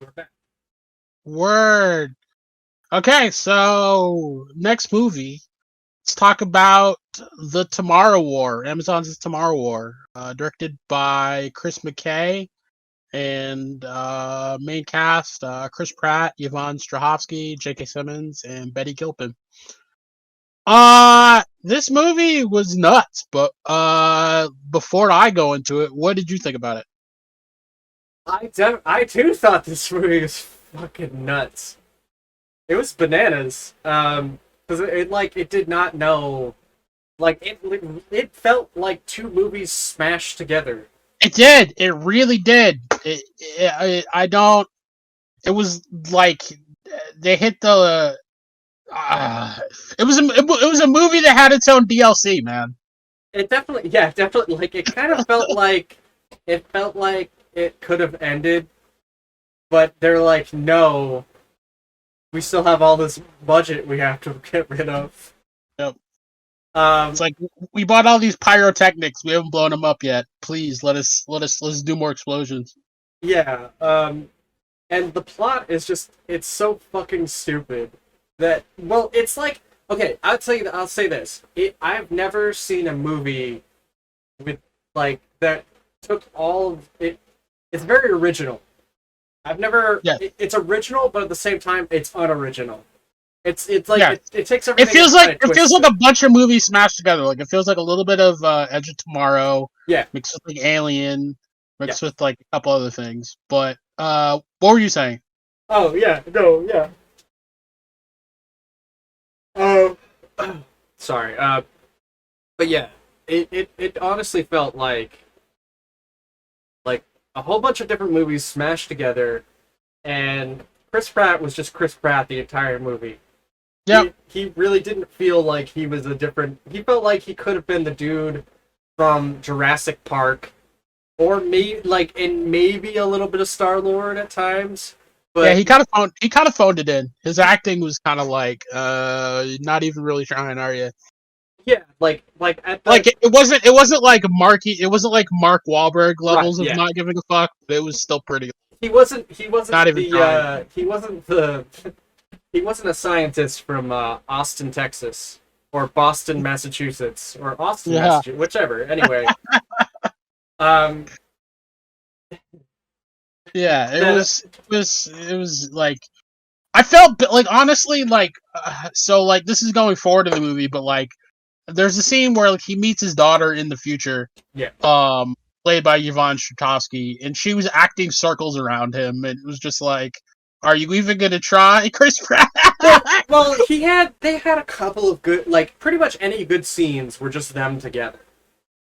We're back. Word. Okay, so next movie. Let's talk about The Tomorrow War. Amazon's The Tomorrow War. Directed by Chris McKay and main cast Chris Pratt, Yvonnestrahovski, J.K. Simmons, and Betty Gilpin. This movie was nuts, but before I go into it, what did you think about it? I too thought this movie was fucking nuts. It was bananas. Because it did not know, it felt like two movies smashed together. It did. It really did. I don't. It was like they hit the. It was a movie that had its own DLC, man. It definitely, yeah, definitely. Like it kind of felt like it could have ended, but they're like, no, we still have all this budget we have to get rid of. Yep. Um, It's like we bought all these pyrotechnics. We haven't blown them up yet. Please let's do more explosions. yeah. And the plot is just it's so fucking stupid that well, it's like okay, I'll say this. I've never seen a movie with like that took all of it. It's very original. I've never. Yeah. It's original, but at the same time, it's unoriginal. It's like Yeah. it takes It everything. feels And like a bunch of movies smashed together. Like it feels like a little bit of Edge of Tomorrow yeah, mixed with like Alien, yeah. mixed with like a couple other things. But what were you saying? Oh yeah, no, yeah. Oh, sorry. But yeah, it honestly felt like a whole bunch of different movies smashed together, and Chris Pratt was just Chris Pratt the entire movie. Yep. He really didn't feel like he was a different. He felt like he could have been the dude from Jurassic Park, or maybe a little bit of Starlord at times. Yeah, But he kind of phoned it in. His acting was kind of like not even really trying, are you? yeah, like at the Like it wasn't like Mark Wahlberg right, levels of yeah. not giving a fuck, but it was still pretty He not wasn't even trying. he wasn't a scientist from Austin, Texas, or Boston, Massachusetts, or Austin, Yeah. Massachusetts, whichever. Anyway, um, Yeah, the it was like I felt like honestly like so like this is going forward in the movie, but like there's a scene where like he meets his daughter in the future, yeah. um, played by Yvonne Strahovski, and she was acting circles around him, and it was just like, "Are you even gonna try, Chris Pratt?" Well, they had a couple of good, like pretty much any good scenes were just them together,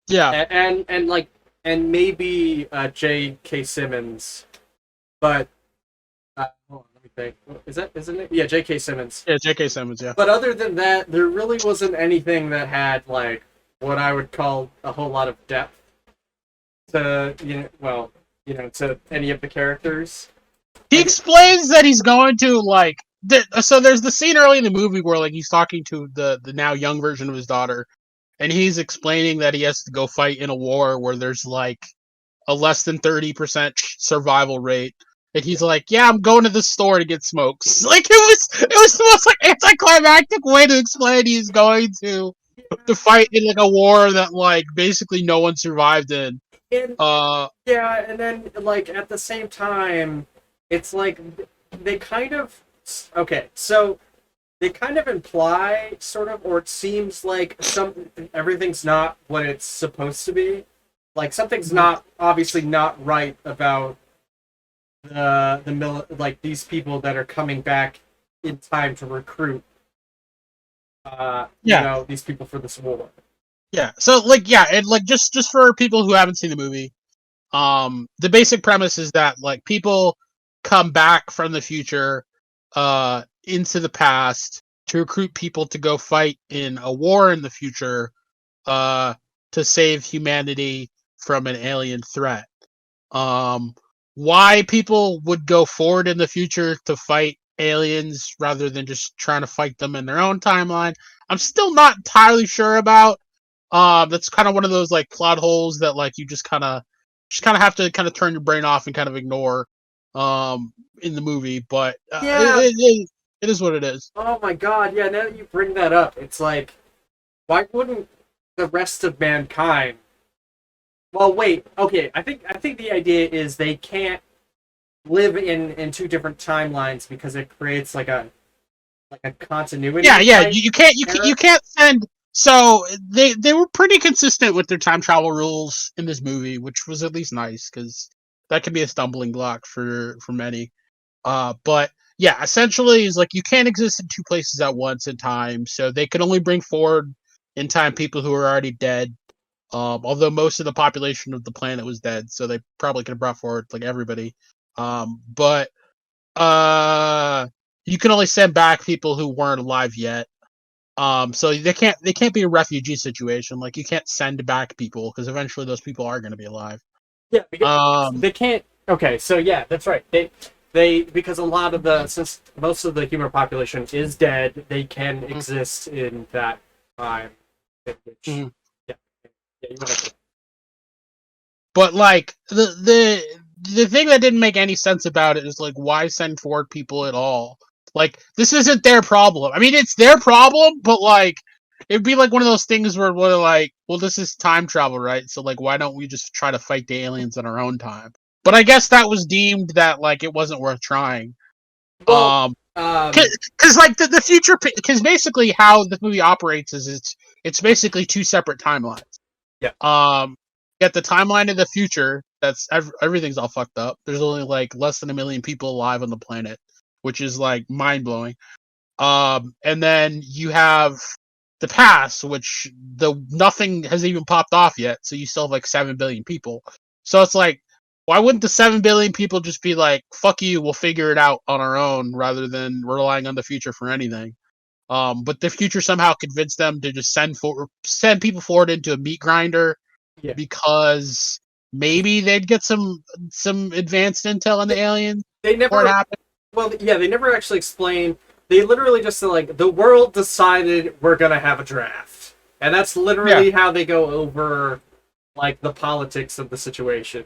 Yeah, and maybe J.K. Simmons, but hold on, let me think. Isn't it? Yeah, J.K. Simmons. yeah, J.K. Simmons, yeah. But other than that, there really wasn't anything that had like what I would call a whole lot of depth to to any of the characters. He Like explains that he's going to like. So there's the scene early in the movie where like he's talking to the now young version of his daughter, and he's explaining that he has to go fight in a war where there's like a less than 30% survival rate. And he's like, "Yeah, I'm going to the store to get smokes." Like it was the most like anticlimactic way to explain he's going to fight in like a war that like basically no one survived in. and Uh, yeah, and then like at the same time, it's like they kind of okay, so they kind of imply sort of, or it seems like everything's not what it's supposed to be. Like something's not obviously not right about like these people that are coming back in time to recruit yeah, these people for this war. yeah. So like yeah, and like just for people who haven't seen the movie, the basic premise is that like people come back from the future into the past to recruit people to go fight in a war in the future uh to save humanity from an alien threat. um why people would go forward in the future to fight aliens rather than just trying to fight them in their own timeline, I'm still not entirely sure about. That's kind of one of those like plot holes that like you just kind of have to kind of turn your brain off and kind of ignore. in the movie, but Yeah. it is what it is. Oh my god. Yeah. Now that you bring that up, it's like, why wouldn't the rest of mankind? Well, wait. Okay. I think the idea is they can't live in two different timelines because it creates like a Yeah, continuity yeah. type You error. can't send. So they were pretty consistent with their time travel rules in this movie, which was at least nice because that can be a stumbling block for many. But yeah, essentially is like you can't exist in two places at once in time, so they can only bring forward in time people who are already dead. Although most of the population of the planet was dead, so they probably could have brought forward like everybody. But uh, you can only send back people who weren't alive yet. So they can't be a refugee situation. Like you can't send back people because eventually those people are going to be alive. Yeah, because Um, they can't. Okay, so yeah, that's right. They because a lot of the since most of the human population is dead, they can mhm, exist in that time. In which, mhm. yeah, yeah, you want to. But like the thing that didn't make any sense about it is like why send forward people at all? Like this isn't their problem. I mean, it's their problem, but like it'd be like one of those things where we're like, well, this is time travel, right? So like, why don't we just try to fight the aliens in our own time? But I guess that was deemed that like it wasn't worth trying. Well, Um, um, because like the future, because basically how the movie operates is it's basically two separate timelines. yeah, Um, Get the timeline of the future. That's everything's all fucked up. There's only like less than a million people alive on the planet, which is like mind blowing. And then you have the past, which the nothing has even popped off yet. So you still have like 7 billion people. So it's like, why wouldn't the 7 billion people just be like, "Fuck you, we'll figure it out on our own," rather than relying on the future for anything? But the future somehow convinced them to just send people forward into a meat grinder yeah. because maybe they'd get some advanced intel on the They, aliens they before it never. happened. Well, yeah, they never actually explain. They literally just said like the world decided we're gonna have a draft, and that's Yeah, literally how they go over like the politics of the situation.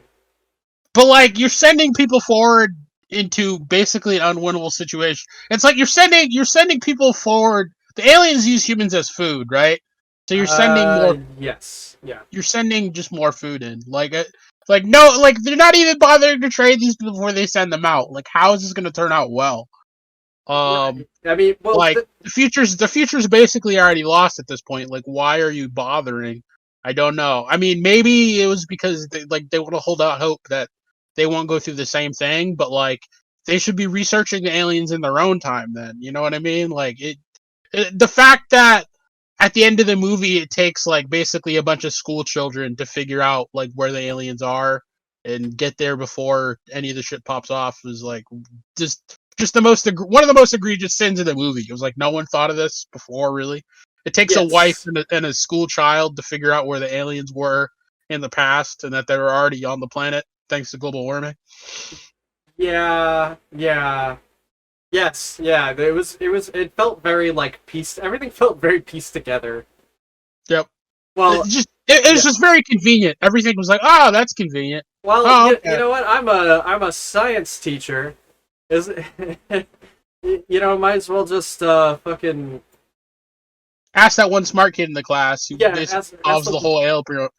but like you're sending people forward into basically an unwinnable situation. It's like you're sending people forward. The aliens use humans as food, right? So Yes, yeah, you're sending just more food in. Like no, like they're not even bothering to trade these people before they send them out. Like how is this going to turn out well? Um, right. I mean, well, like the future's basically already lost at this point. Like why are you bothering? I don't know. I mean, maybe it was because they want to hold out hope that they won't go through the same thing, but like they should be researching the aliens in their own time then. You know what I mean? Like the fact that at the end of the movie it takes like basically a bunch of school children to figure out like where the aliens are and get there before any of the shit pops off is like just one of the most egregious sins of the movie. It was like no one thought of this before, really. It takes a wife yes, and a school child to figure out where the aliens were in the past and that they were already on the planet thanks to global warming. yeah, yeah, yes, yeah. It felt very like pieced. Everything felt very pieced together. Yep. Well, It was yeah. just very convenient. Everything was like, oh, that's convenient. Well, Oh, you okay. know what? I'm a science teacher. Is might as well just fucking Ask that one smart kid in the class who yeah. basically Ask solves the the whole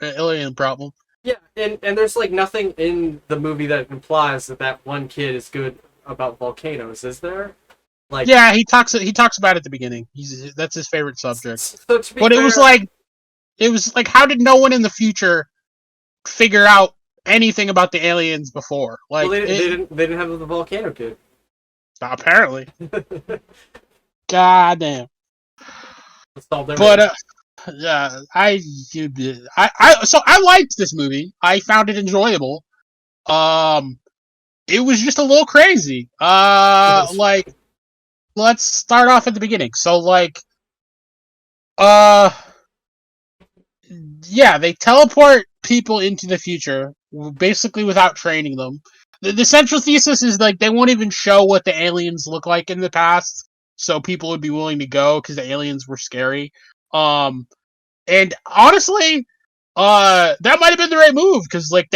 alien problem. yeah, and there's like nothing in the movie that implies that that one kid is good about volcanoes, is there? Like, Yeah, he talks about it at the beginning. That's his favorite subject. so to be But fair, it was like how did no one in the future figure out anything about the aliens before? well, Like they didn't have the volcano kid. apparently. God damn. It solved But everything. yeah, so I liked this movie. I found it enjoyable. Um it was just a little crazy. Yes. Like let's start off at the beginning. So like uh yeah, they teleport people into the future basically without training them. The central thesis is like they won't even show what the aliens look like in the past, so people would be willing to go because the aliens were scary. Um, and honestly, That might have been the right move because like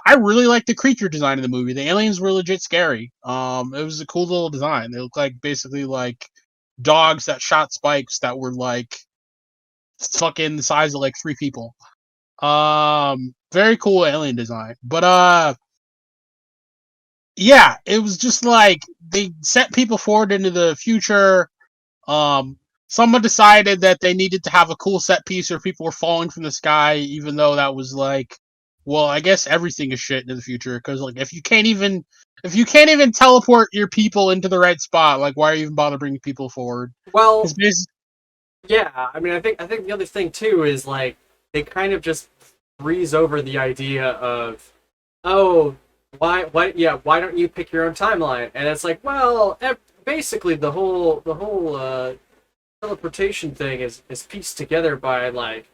I really like the creature design of the movie. The aliens were legit scary. It was a cool little design. They look like basically like dogs that shot spikes that were like fucking the size of like 3 people. Very cool alien design. But yeah, it was just like they sent people forward into the future. Um, Someone decided that they needed to have a cool set piece where people were falling from the sky, even though that was like, well, I guess everything is shit in the future because like if you can't even teleport your people into the right spot, like why are you even bother bringing people forward? Well, Because basically, yeah, I mean, I think the other thing too is like they kind of just breeze over the idea of, oh, why don't you pick your own timeline? And it's like, well, basically the whole teleportation thing is pieced together by like,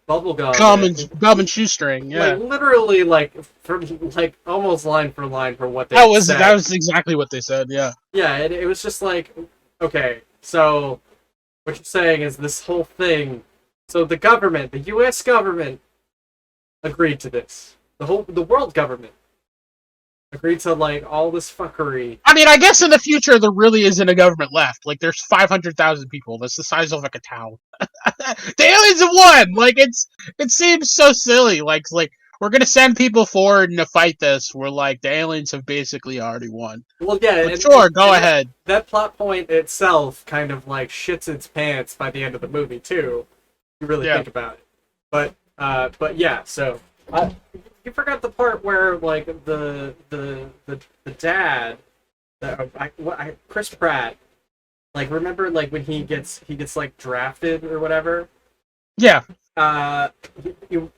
bubblegum, gum and and gum and shoestring, like yeah. literally like from like almost line for line for what they That had was that said. was exactly what they said, yeah. Yeah, it was just like, okay, so what you're saying is this whole thing. So the government, the U.S. government, agreed to this. The world government agreed to like all this fuckery. I mean, I guess in the future there really isn't a government left. Like, there's 500,000 people. That's the size of like a town. The aliens have won. Like, it seems so silly. Like we're gonna send people forward and to fight this. We're like the aliens have basically already won. Well, yeah, But and sure, go that ahead. that plot point itself kind of like shits its pants by the end of the movie too. If you really Yeah. think about it. But yeah. So you forgot the part where like the dad, Chris Pratt. Like, remember, like when he gets like drafted or whatever. Yeah. Uh,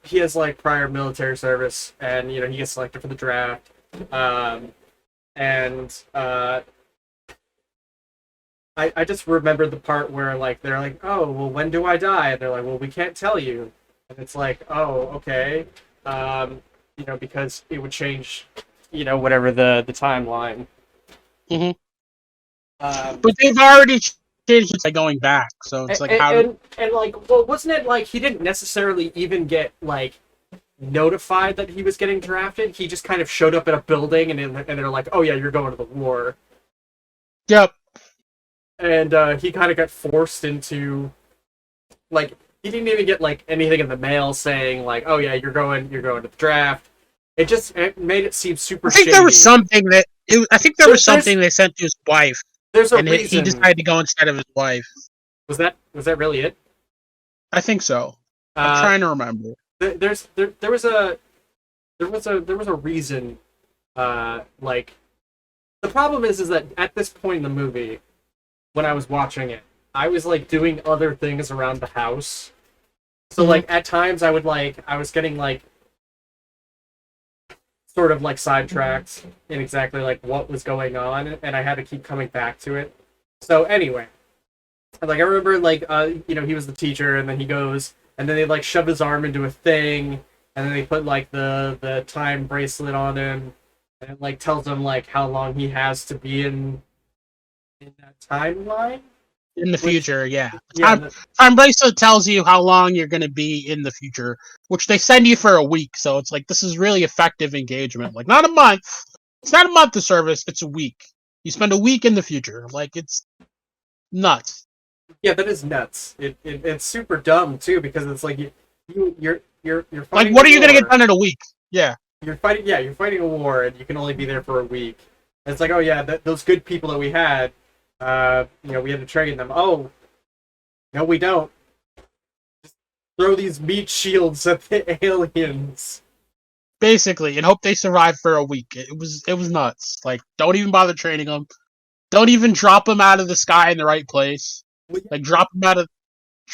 he has like prior military service, and he gets selected for the draft. And I just remember the part where like they're like, oh well, when do I die? And they're like, well, we can't tell you. And it's like, oh, okay. Because it would change, whatever the timeline. Hmm. Um, But they've already changed it by going back. So it's and, like how? and like, well, wasn't it like he didn't necessarily even get like notified that he was getting drafted? He just kind of showed up at a building, and they're like, oh yeah, you're going to the war. Yep. And he kind of got forced into, like, he didn't even get like anything in the mail saying like, oh yeah, you're going to the draft. It made it seem super I think there was shady. something that I think there was There's something they sent to his wife, there's a and he reason. decided to go instead of his wife. Was that really it? I think so. I'm Uh, trying to remember. there was a reason. Like, the problem is that at this point in the movie, when I was watching it, I was like doing other things around the house. So Mhm. like at times I was getting like sort of like sidetracked in exactly like what was going on, and I had to keep coming back to it. So anyway, like I remember like he was the teacher, and then he goes, and then they like shove his arm into a thing, and then they put like the time bracelet on him, and it like tells him like how long he has to be in that timeline. In the Which, future, yeah. yeah, Time bracelet tells you how long you're going to be in the future, which they send you for a week. So it's like this is really effective engagement. Like not a month. It's not a month of service. It's a week. You spend a week in the future. Like it's nuts. yeah, that is nuts. It's super dumb too, because it's like you're Like fighting a what are you going to get war. done in a week? Yeah. You're fighting a war, and you can only be there for a week. And it's like, oh yeah, those good people that we had, we had to train them. Oh no, we don't. Throw these meat shields at the aliens. Basically, and hope they survive for a week. It was nuts. Like don't even bother training them. Don't even drop them out of the sky in the right place. Well, Like drop them out of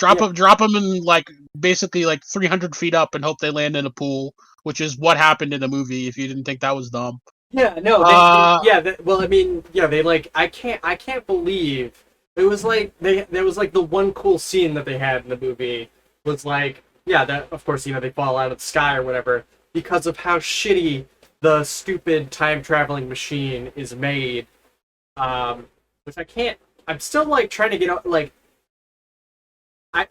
yeah, drop them in like basically like 300 feet up and hope they land in a pool, which is what happened in the movie. If you didn't think that was dumb, yeah, no, uh, yeah. Well, I mean, yeah, they like, I can't believe it was like there was like the one cool scene that they had in the movie was like, yeah, that of course they fall out of the sky or whatever because of how shitty the stupid time traveling machine is made. Which I can't. I'm still like trying to get out. Like,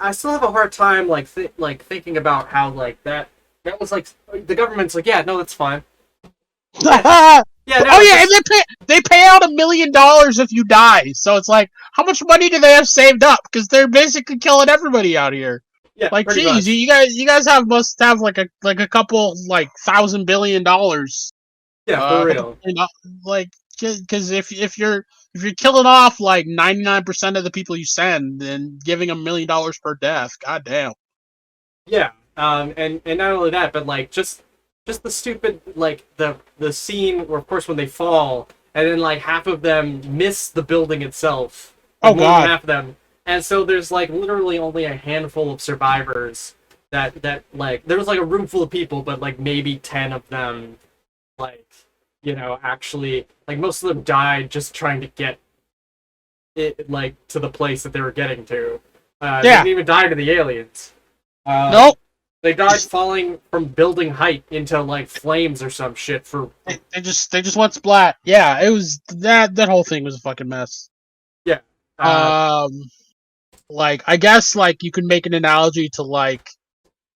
I still have a hard time like thinking about how like that was like the government's like, yeah, no, that's fine. Yeah, yeah, Oh no, yeah, and just they pay out $1 million if you die. So it's like, how much money do they have saved up? Because they're basically killing everybody out here. yeah, Like, pretty geez, much. you guys must have like a couple like $1,000 billion. Yeah, for A couple real. like because if you're killing off like 99% of the people you send and giving them $1 million per death, goddamn. Yeah, and not only that, but like just the stupid like the scene where of course when they fall and then like half of them miss the building itself, like Oh more than god. half of them, and so there's like literally only a handful of survivors. That like there was like a room full of people, but like maybe 10 of them like actually like most of them died just trying to get it like to the place that they were getting to. They Yeah. didn't even die to the aliens. Nope. They died falling from building height into like flames or some shit for They just went splat. Yeah, it was that whole thing was a fucking mess. yeah. Uh, Um, like I guess like you could make an analogy to like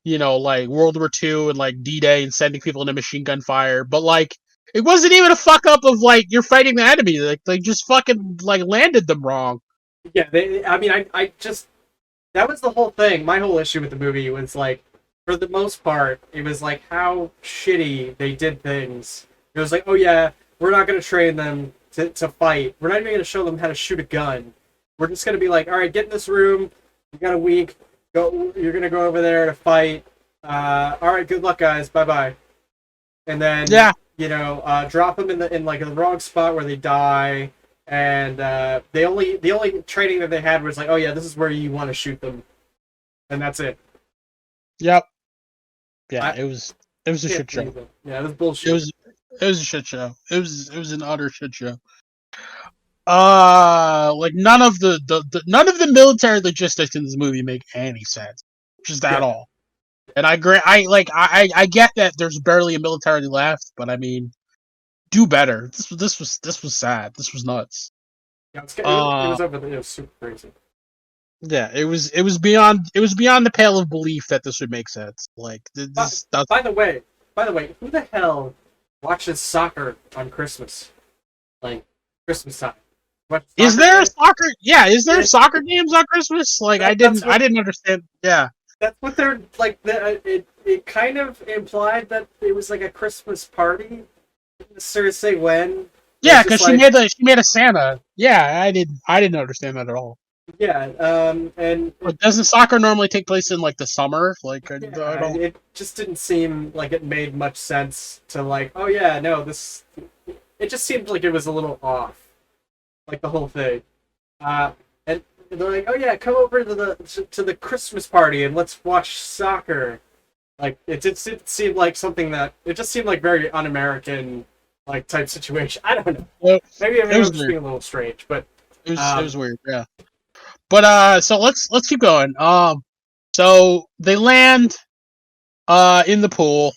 like World War II and like D-Day and sending people into machine gun fire, but like it wasn't even a fuck up of like you're fighting the enemy. Like they just fucking like landed them wrong. yeah, I mean, I just that was the whole thing. My whole issue with the movie was like, for the most part, it was like how shitty they did things. It was like, oh yeah, we're not gonna train them to fight. We're not even gonna show them how to shoot a gun. We're just gonna be like, all right, get in this room. You got a week. Go. You're gonna go over there to fight. All right, good luck, guys. Bye bye. And then Yeah, drop them in like the wrong spot where they die. And the only training that they had was like, oh yeah, this is where you want to shoot them, and that's it. yep, yeah. I It was a can't shit show. believe it. Yeah, it was It bullshit. was it was a shit show. It was an utter shit show. Like none of the military logistics in this movie make any sense, just at Yeah, all. And I agree. I get that there's barely a military left, but I mean, do better. This was sad. This was nuts. yeah, it Uh, was over. It was super crazy. yeah, it was beyond the pale of belief that this would make sense. Like But this, that's, by the way, who the hell watches soccer on Christmas? Like Christmas time. What is soccer there a game? soccer? Yeah, is there Yeah, soccer games on Christmas? Like I that's didn't, I what didn't understand. Yeah, that's what they're like. It kind of implied that it was like a Christmas party. Didn't necessarily say when. It's yeah, just because she like made a Santa. Yeah, I didn't understand that at all. yeah, and But doesn't soccer normally take place in like the summer? Like I yeah, don't. it just didn't seem like it made much sense to like, oh yeah, no, this. It just seemed like it was a little off, like the whole thing. And they're like, oh yeah, come over to the Christmas party and let's watch soccer. Like it seemed like something that it just seemed like very un-American like type situation. I don't know. Maybe It was I'm just weird. being a little strange, but It was um, weird. Yeah. But so let's keep going. So they land in the pool.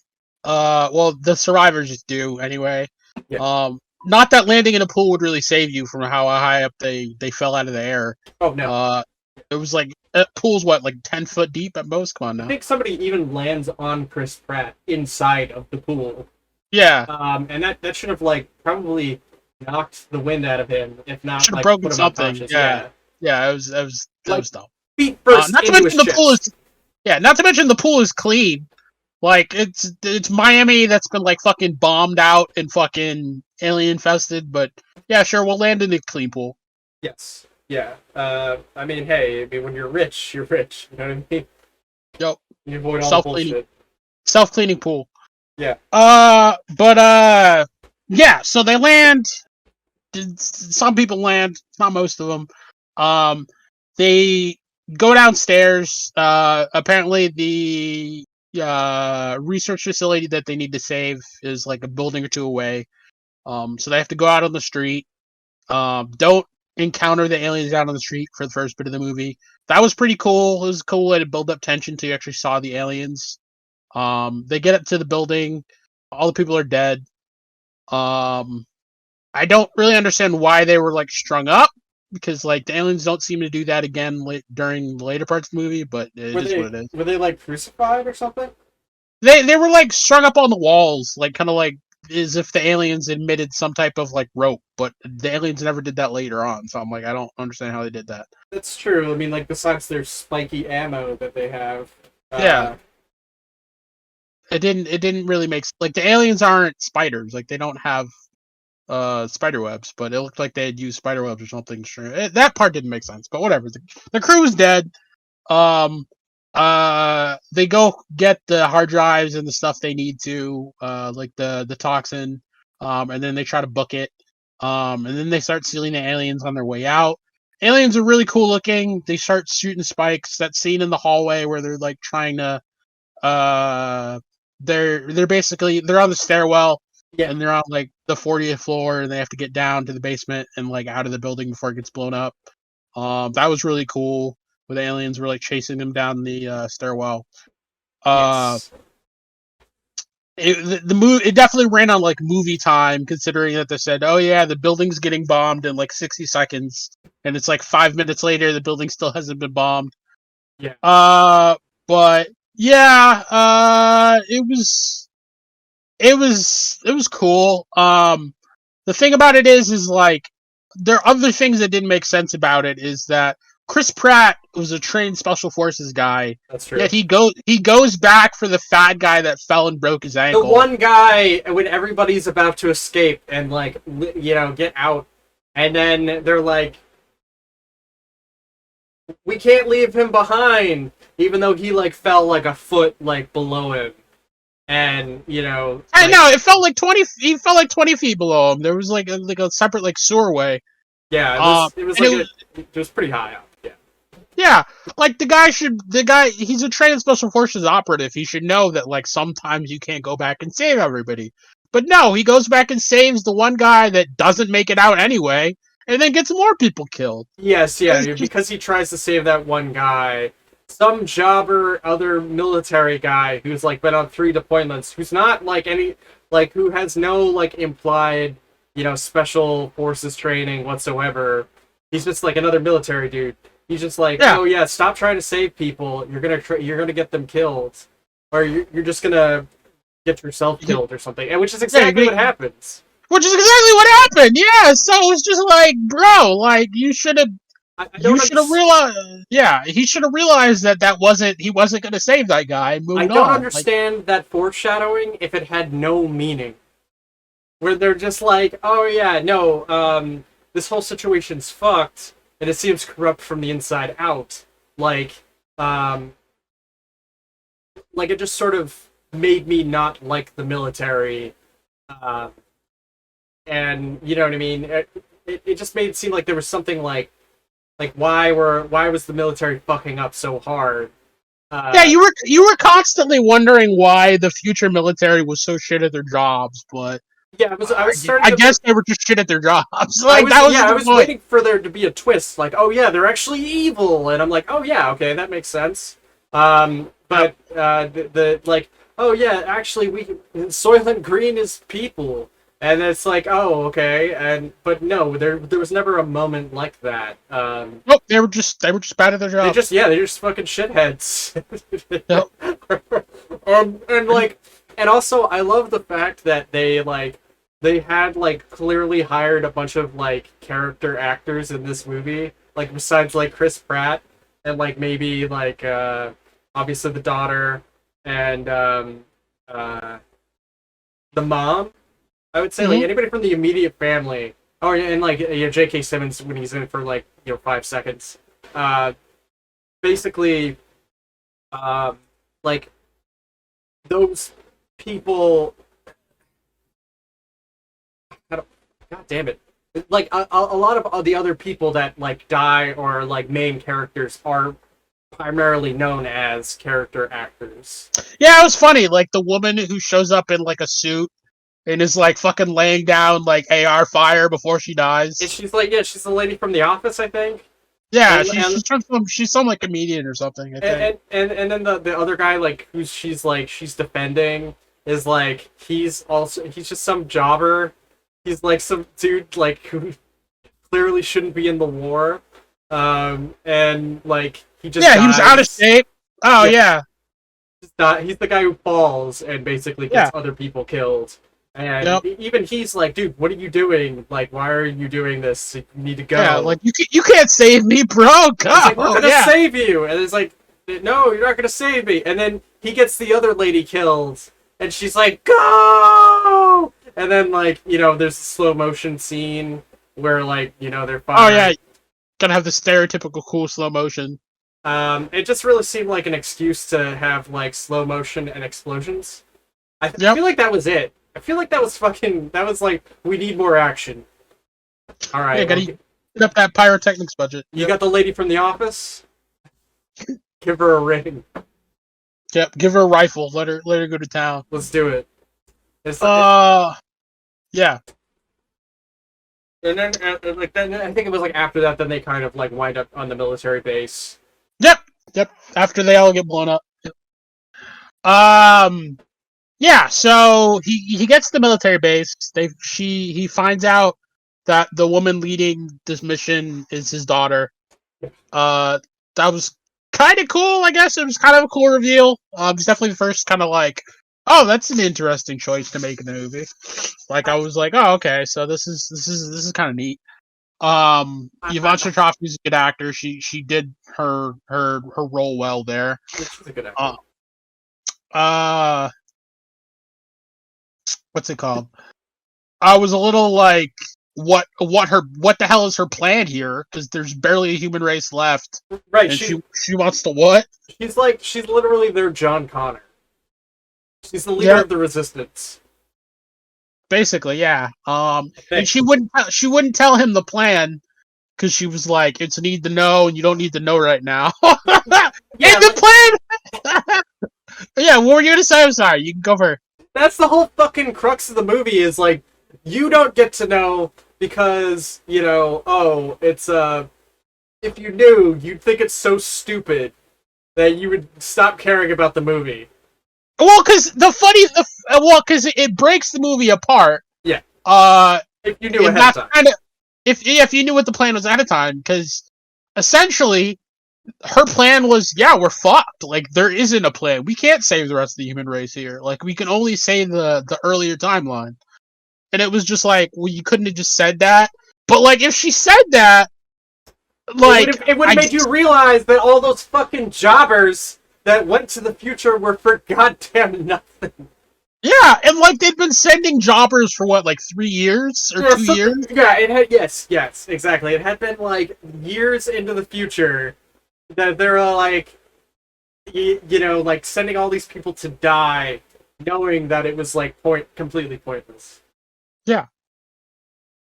Well, the survivors just do anyway. yeah. Not that landing in a pool would really save you from how high up they fell out of the air. Oh no. Uh, it was like pool's what, like 10 foot deep at most. Come on I now. think somebody even lands on Chris Pratt inside of the pool. Yeah, And that should have like probably knocked the wind out of him, if not should have like broken put him something. unconscious. Yeah, Yeah, yeah. That was like dumb. feet first Not to into his mention the pool chest. is Yeah, not to mention the pool is clean. Like it's Miami that's been like fucking bombed out and fucking alien infested, but yeah, sure, we'll land in a clean pool. Yes. Yeah. I mean, hey, I mean, when you're rich, you're rich. You know what I mean? Yep, You avoid all the self cleaning, bullshit. self cleaning pool. Yeah. But yeah. So they land. Some people land, not most of them. Um, they go downstairs. Apparently the research facility that they need to save is like a building or two away. So they have to go out on the street. Don't encounter the aliens out on the street for the first bit of the movie. That was pretty cool. It was a cool way to build up tension till you actually saw the aliens. They get up to the building. All the people are dead. I don't really understand why they were like strung up. because like the aliens don't seem to do that again during the later parts of the movie, but it is what it is. Were they like crucified or something? They were like strung up on the walls, like kind of like as if the aliens admitted some type of like rope, but the aliens never did that later on. So I'm like, I don't understand how they did that. That's true. I mean, like besides their spiky ammo that they have. Yeah. It didn't really make like the aliens aren't spiders, like they don't have spider webs, but it looked like they had used spider webs or something. That part didn't make sense, but whatever. The crew is dead. They go get the hard drives and the stuff they need to, like the toxin, and then they try to book it, and then they start sealing the aliens on their way out. Aliens are really cool looking. They start shooting spikes. That scene in the hallway where they're like trying to, they're basically they're on the stairwell, and they're on like the 40th floor, and they have to get down to the basement and like out of the building before it gets blown up. That was really cool. Where the aliens were like chasing them down the stairwell. Yes. It definitely ran on like movie time, considering that they said, "Oh yeah, the building's getting bombed in like 60 seconds," and it's like 5 minutes later, the building still hasn't been bombed. Yeah. But yeah, it was cool. The thing about it is like there are other things that didn't make sense about it. Is that Chris Pratt was a trained special forces guy. That's true. Yet he goes back for the fat guy that fell and broke his ankle. The one guy when everybody's about to escape and like get out, and then they're like, "We can't leave him behind," even though he like fell like a foot like below him, and I know it felt like 20. He fell like 20 feet below him. There was like a separate like sewerway. Yeah, it was pretty high up. Yeah. Yeah, like the guy, he's a trained special forces operative. He should know that like sometimes you can't go back and save everybody. But no, he goes back and saves the one guy that doesn't make it out anyway, and then gets more people killed. Yes, yeah, because he tries to save that one guy. Some jobber, other military guy who's like been on 3 deployments, who's not like who has no like implied, special forces training whatsoever. He's just like another military dude. He's just like, oh yeah, stop trying to save people. You're gonna get them killed, or you're just gonna get yourself killed or something. And which is exactly what happens. Which is exactly what happened. Yeah, so it's just like, bro, like you should have. You should have realized. Yeah, he should have realized that he wasn't going to save that guy. I don't understand that foreshadowing if it had no meaning. Where they're just like, oh yeah, no, this whole situation's fucked, and it seems corrupt from the inside out. Like it just sort of made me not like the military, and you know what I mean. It just made it seem like there was something like why was the military fucking up so hard? Yeah, you were constantly wondering why the future military was so shit at their jobs, but yeah, I guess they were just shit at their jobs. Like I was waiting for there to be a twist, like, oh yeah, they're actually evil, and I'm like, oh yeah, okay, that makes sense. But the like, oh yeah, actually Soylent Green is people. And it's like, oh, okay, but no, there was never a moment like that. Nope, they were just bad at their job. They're just fucking shitheads. Yep. And also, I love the fact that they had like clearly hired a bunch of like character actors in this movie, like besides like Chris Pratt and like maybe like obviously the daughter and the mom. I would say like anybody from the immediate family. Oh, and like J.K. Simmons when he's in it for like 5 seconds. Basically, like those people. God damn it! Like a lot of the other people that like die or like main characters are primarily known as character actors. Yeah, it was funny. Like the woman who shows up in like a suit. And is like fucking laying down like AR fire before she dies. And she's like, she's the lady from The Office, I think. Yeah, she's some like comedian or something. I think. And then the other guy like she's defending is like he's just some jobber. He's like some dude like who clearly shouldn't be in the war, and like he just he was out of dies. shape. Oh yeah. He's the guy who falls and basically gets other people killed. And even he's like, dude, what are you doing? Like, why are you doing this? You need to go. Yeah, like you can't save me, bro. Go. He's like, we're gonna save you. And it's like, no, you're not gonna save me. And then he gets the other lady killed, and she's like, go. And then like, there's a slow motion scene where like, they're firing. Oh yeah, gonna have the stereotypical cool slow motion. It just really seemed like an excuse to have like slow motion and explosions. I feel like that was it. I feel like that was like, we need more action. All right, gotta get up that pyrotechnics budget. You got the lady from The Office. Give her a ring. Yep, give her a rifle. Let her go to town. Let's do it. Yeah. And then, then I think it was like after that, then they kind of like wind up on the military base. Yep. After they all get blown up. Yep. Yeah. So he gets to the military base. He finds out that the woman leading this mission is his daughter. That was kind of cool. I guess it was kind of a cool reveal. It's definitely the first kind of like, oh, that's an interesting choice to make in the movie. Like I was like, oh, okay, so this is kind of neat. Yvonnestrahovski's a good actor. She did her role well there. She's a good actor. What's it called? I was a little like, what the hell is her plan here? Because there's barely a human race left. Right. And she wants to what? She's literally their John Connor. She's the leader of the resistance. Basically, yeah. And she wouldn't tell him the plan because she was like, it's a need to know, and you don't need to know right now. The plan. Yeah, what were you gonna say? I'm sorry. You can go for. That's the whole fucking crux of the movie. Is like, you don't get to know because it's if you knew, you'd think it's so stupid that you would stop caring about the movie. Well, because it breaks the movie apart. Yeah. If you knew ahead of time. If you knew what the plan was ahead of time, because essentially her plan was, we're fucked. Like, there isn't a plan. We can't save the rest of the human race here. Like, we can only save the earlier timeline. And it was just like, well, you couldn't have just said that. But like, if she said that, like, it would have made you realize that all those fucking jobbers that went to the future were for goddamn nothing. Yeah, and like they'd been sending jobbers for what, like 3 years or 2 years? Yeah, it had yes, exactly. It had been like years into the future that they're like, like sending all these people to die, knowing that it was like completely pointless. Yeah.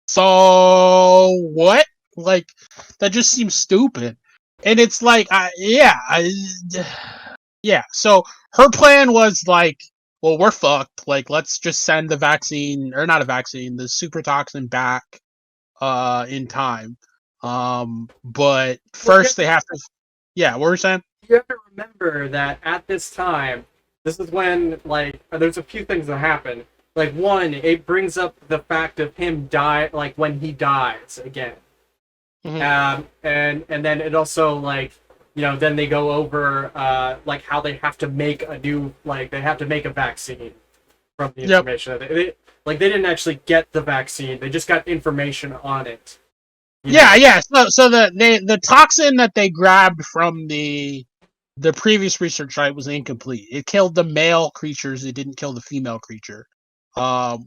So what? Like, that just seems stupid. And it's like, so her plan was like, well, we're fucked. Like, let's just send the vaccine, or not a vaccine, the super toxin back in time. But first they have to... Yeah, what were you saying? You have to remember that at this time, this is when, like, there's a few things that happen. Like, one, it brings up the fact of him like, when he dies again. Mm-hmm. And then it also, like, then they go over, like, how they have to make they have to make a vaccine from the information. They didn't actually get the vaccine. They just got information on it. Yeah. So the toxin that they grabbed from the previous research site was incomplete. It killed the male creatures. It didn't kill the female creature.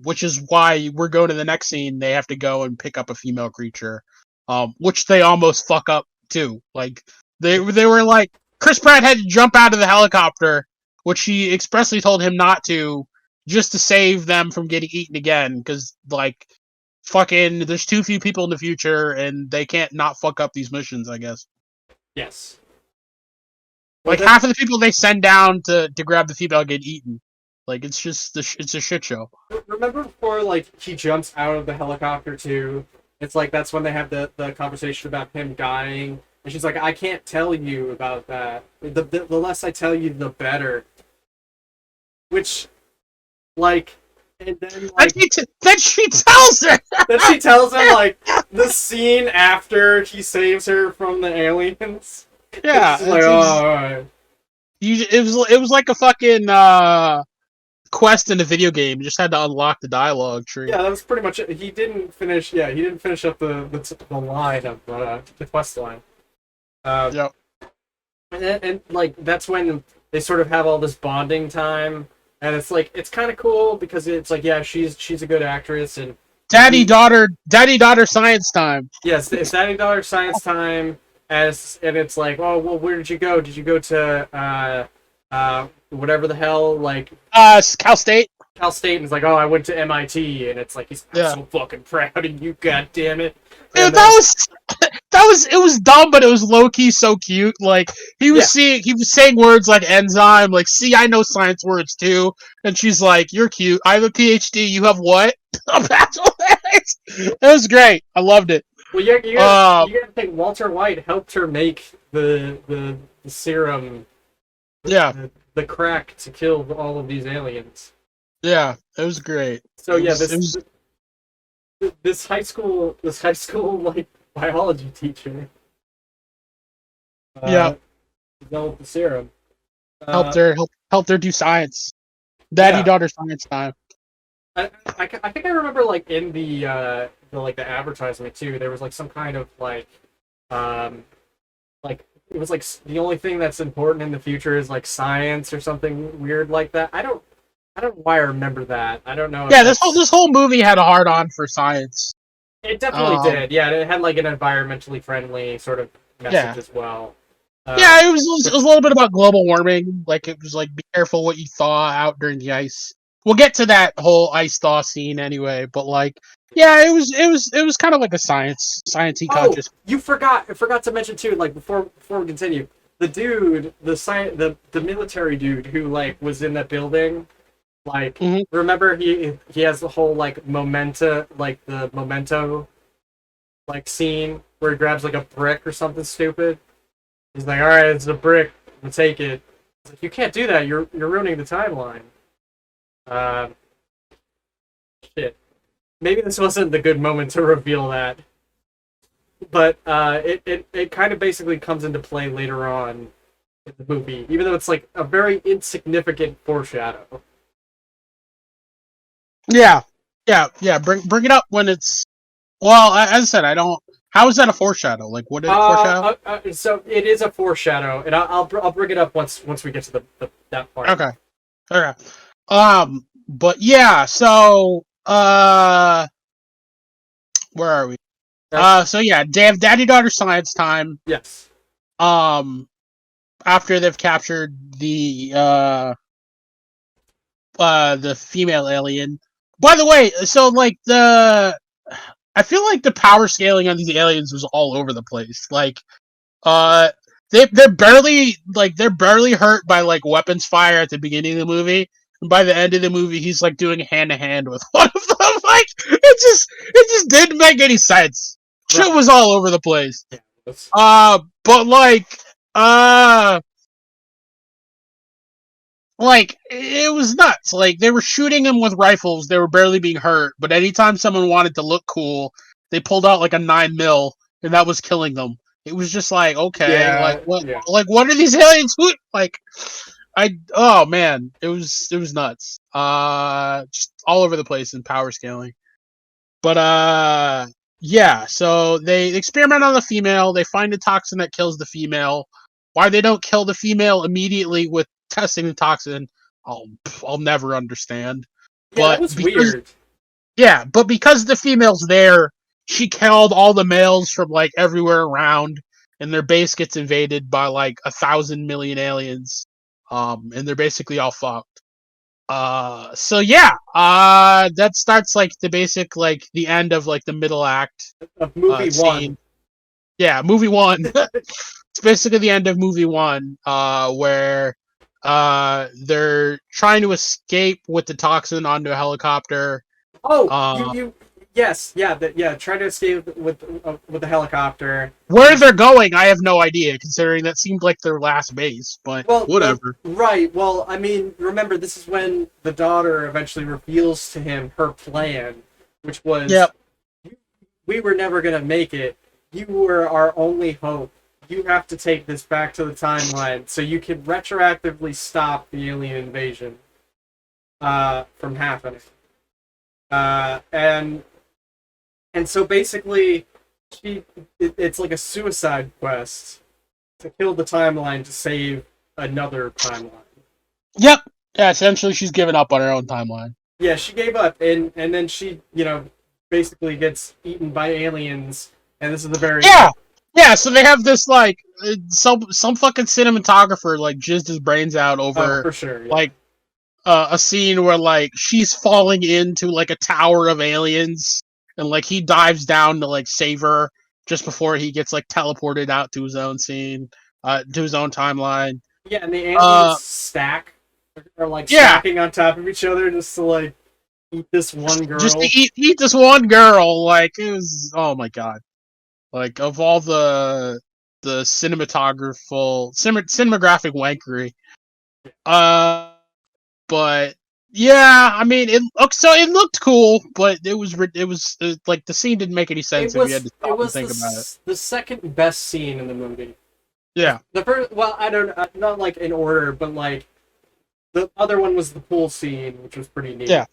Which is why we're going to the next scene. They have to go and pick up a female creature. Which they almost fuck up too. Like they were like, Chris Pratt had to jump out of the helicopter, which he expressly told him not to, just to save them from getting eaten again. Because like, fucking, there's too few people in the future, and they can't not fuck up these missions, I guess. Yes. Like half of the people they send down to grab the female get eaten. Like, it's just it's a shit show. Remember before, like, he jumps out of the helicopter too? It's like, that's when they have the conversation about him dying. And she's like, I can't tell you about that. The less I tell you, the better. Which, like, And then Then like she tells her. then she tells him like the scene after he saves her from the aliens. And Yeah, she's like, oh, all right. it was like a fucking quest in a video game. You just had to unlock the dialogue tree. Yeah, that was pretty much it. He didn't finish. Yeah, he didn't finish up the line of the quest line. Uh, Yep. and like that's when they sort of have all this bonding time, and it's like it's kind of cool because it's like yeah, she's a good actress, and Daddy daughter science time. yes, it's daddy daughter science time. And it's like oh well, where did you go? Did you go to whatever the hell like Cal State. Cal State? And it's like oh I went to MIT, and it's like I'm Yeah. so fucking proud of you, god damn it. Dude, And that was it was dumb, but it was low key so cute. Like he was saying words like enzyme, like see I know science words too, and she's like, you're cute. I have a PhD. You have what? A bachelor's. It was great. I loved it. well, you gotta think Walter White helped her make the serum, Yeah, the crack to kill all of these aliens. yeah, it was great. So It yeah, was- this high school like biology teacher Yeah. developed the serum. helped her do science. Daddy daughter science time. I think I remember like in the like the advertisement too. There was like some kind of like it was like the only thing that's important in the future is like science or something weird like that. I don't know why I remember that. I don't know. Yeah, this whole movie had a hard on for science. It definitely did. Yeah, it had like an environmentally friendly sort of message as well. Yeah, it was a little bit about global warming. Like it was like be careful what you thaw out during the ice. We'll get to that whole ice thaw scene anyway, but like yeah, it was kind of like a sciencey conscious. You forgot. I forgot to mention too. Like before we continue, the dude, the military dude who like was in that building. Like, remember he has the whole like memento like scene where he grabs like a brick or something stupid. He's like, all right, it's a brick. We'll take it. It's like, you can't do that. You're ruining the timeline. Shit. Maybe this wasn't the good moment to reveal that. But it kind of basically comes into play later on in the movie, even though it's like a very insignificant foreshadow. Yeah. Bring it up when it's well. As I said, I don't. How is that a foreshadow? Like, what did it foreshadow? So it is a foreshadow, and I'll bring it up once we get to that part. Okay. But yeah. So where are we? So yeah, they have daddy daughter science time. Yes. After they've captured the female alien. By the way, so like I feel like the power scaling on these aliens was all over the place. Like, they're barely hurt by like weapons fire at the beginning of the movie, and by the end of the movie, he's like doing hand to hand with one of them. Like, it just didn't make any sense. Right. Shit was all over the place. But like it was nuts. Like they were shooting him with rifles, they were barely being hurt. But anytime someone wanted to look cool, they pulled out like a 9mm, and that was killing them. It was just like okay, like what? Yeah. Like what are these aliens? Like oh man, it was nuts. Just all over the place in power scaling. But yeah. So they experiment on the female. They find a toxin that kills the female. Why they don't kill the female immediately with testing the toxin, I'll never understand. Yeah, but that was weird. Yeah, but because the female's there, she killed all the males from like everywhere around, and their base gets invaded by like 1,000 million aliens, and they're basically all fucked. So yeah, that starts like the basic like the end of like the middle act of movie one. Yeah, movie one. It's basically the end of movie one, where they're trying to escape with the toxin onto a helicopter. Yes, yeah, try to escape with the helicopter. Where they're going, I have no idea, considering that seemed like their last base, but Well, whatever. right. Well, I mean, remember, this is when the daughter eventually reveals to him her plan, which was, Yep. we were never going to make it. You were our only hope. You have to take this back to the timeline so you can retroactively stop the alien invasion from happening. And so basically, it's like a suicide quest to kill the timeline to save another timeline. Yep. Yeah, essentially she's given up on her own timeline. Yeah, she gave up, and then she, basically gets eaten by aliens, and this is the very... Yeah, so they have this, like, some fucking cinematographer, like, jizzed his brains out over, for sure, yeah. like, a scene where, like, she's falling into, like, a tower of aliens, and, like, he dives down to, like, save her just before he gets, like, teleported out to his own scene, to his own timeline. Yeah, and the aliens stack, or, like, stacking on top of each other just to, like, eat this one girl. Just to eat this one girl, like, it was, oh my god. Like, of all the cinematographic wankery. But yeah, I mean, it looked cool, but it was like, the scene didn't make any sense if you had to stop and think about it. The second best scene in the movie. Yeah. The first, well, I don't, not like in order, but like the other one was the pool scene, which was pretty neat. Yeah.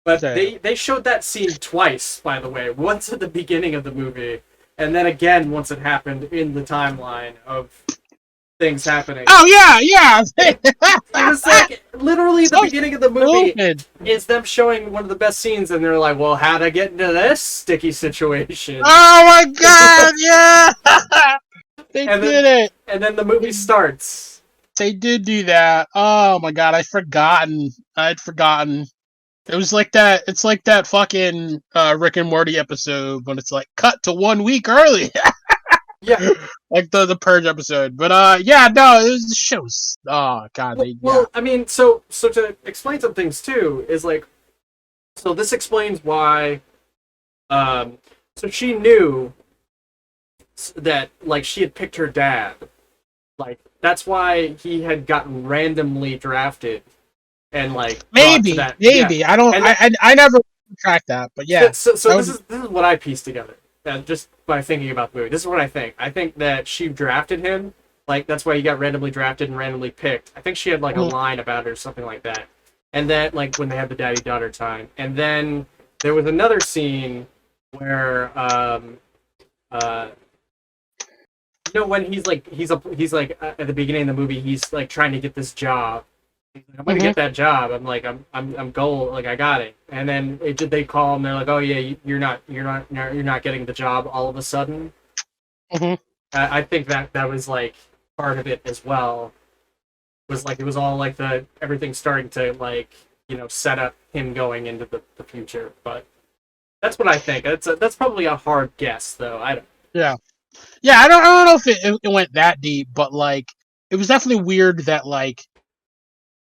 But they showed that scene twice, by the way. Once at the beginning of the movie, and then again once it happened in the timeline of things happening. Oh yeah. It was like literally the beginning of the movie is them showing one of the best scenes, and they're like, "Well, how'd I get into this sticky situation?" Oh my god, yeah! They did it, and then the movie starts. They did do that. Oh my god, I'd forgotten. It was like that. It's like that fucking Rick and Morty episode when it's like cut to 1 week early. Yeah, like the Purge episode. But yeah, no, it was the shows. Oh god. Well, I mean, so to explain some things too is like, so this explains why. So she knew that, like, she had picked her dad. Like, that's why he had gotten randomly drafted. And like maybe. Yeah. I never tracked that, but yeah. So this is what I pieced together, just by thinking about the movie. This is what I think. I think that she drafted him, like that's why he got randomly drafted and randomly picked. I think she had like a line about it or something like that. And then like when they had the daddy-daughter time, and then there was another scene where when he's like at the beginning of the movie, he's like trying to get this job. I'm gonna get that job. I'm like, I'm goal. Like, I got it. And then they call and they're like, oh yeah, you're not getting the job all of a sudden. I think that was like part of it as well. Was like, it was all like everything starting to like, set up him going into the future. But that's what I think. That's probably a hard guess though. I don't. Yeah. I don't know if it went that deep, but like, it was definitely weird that like,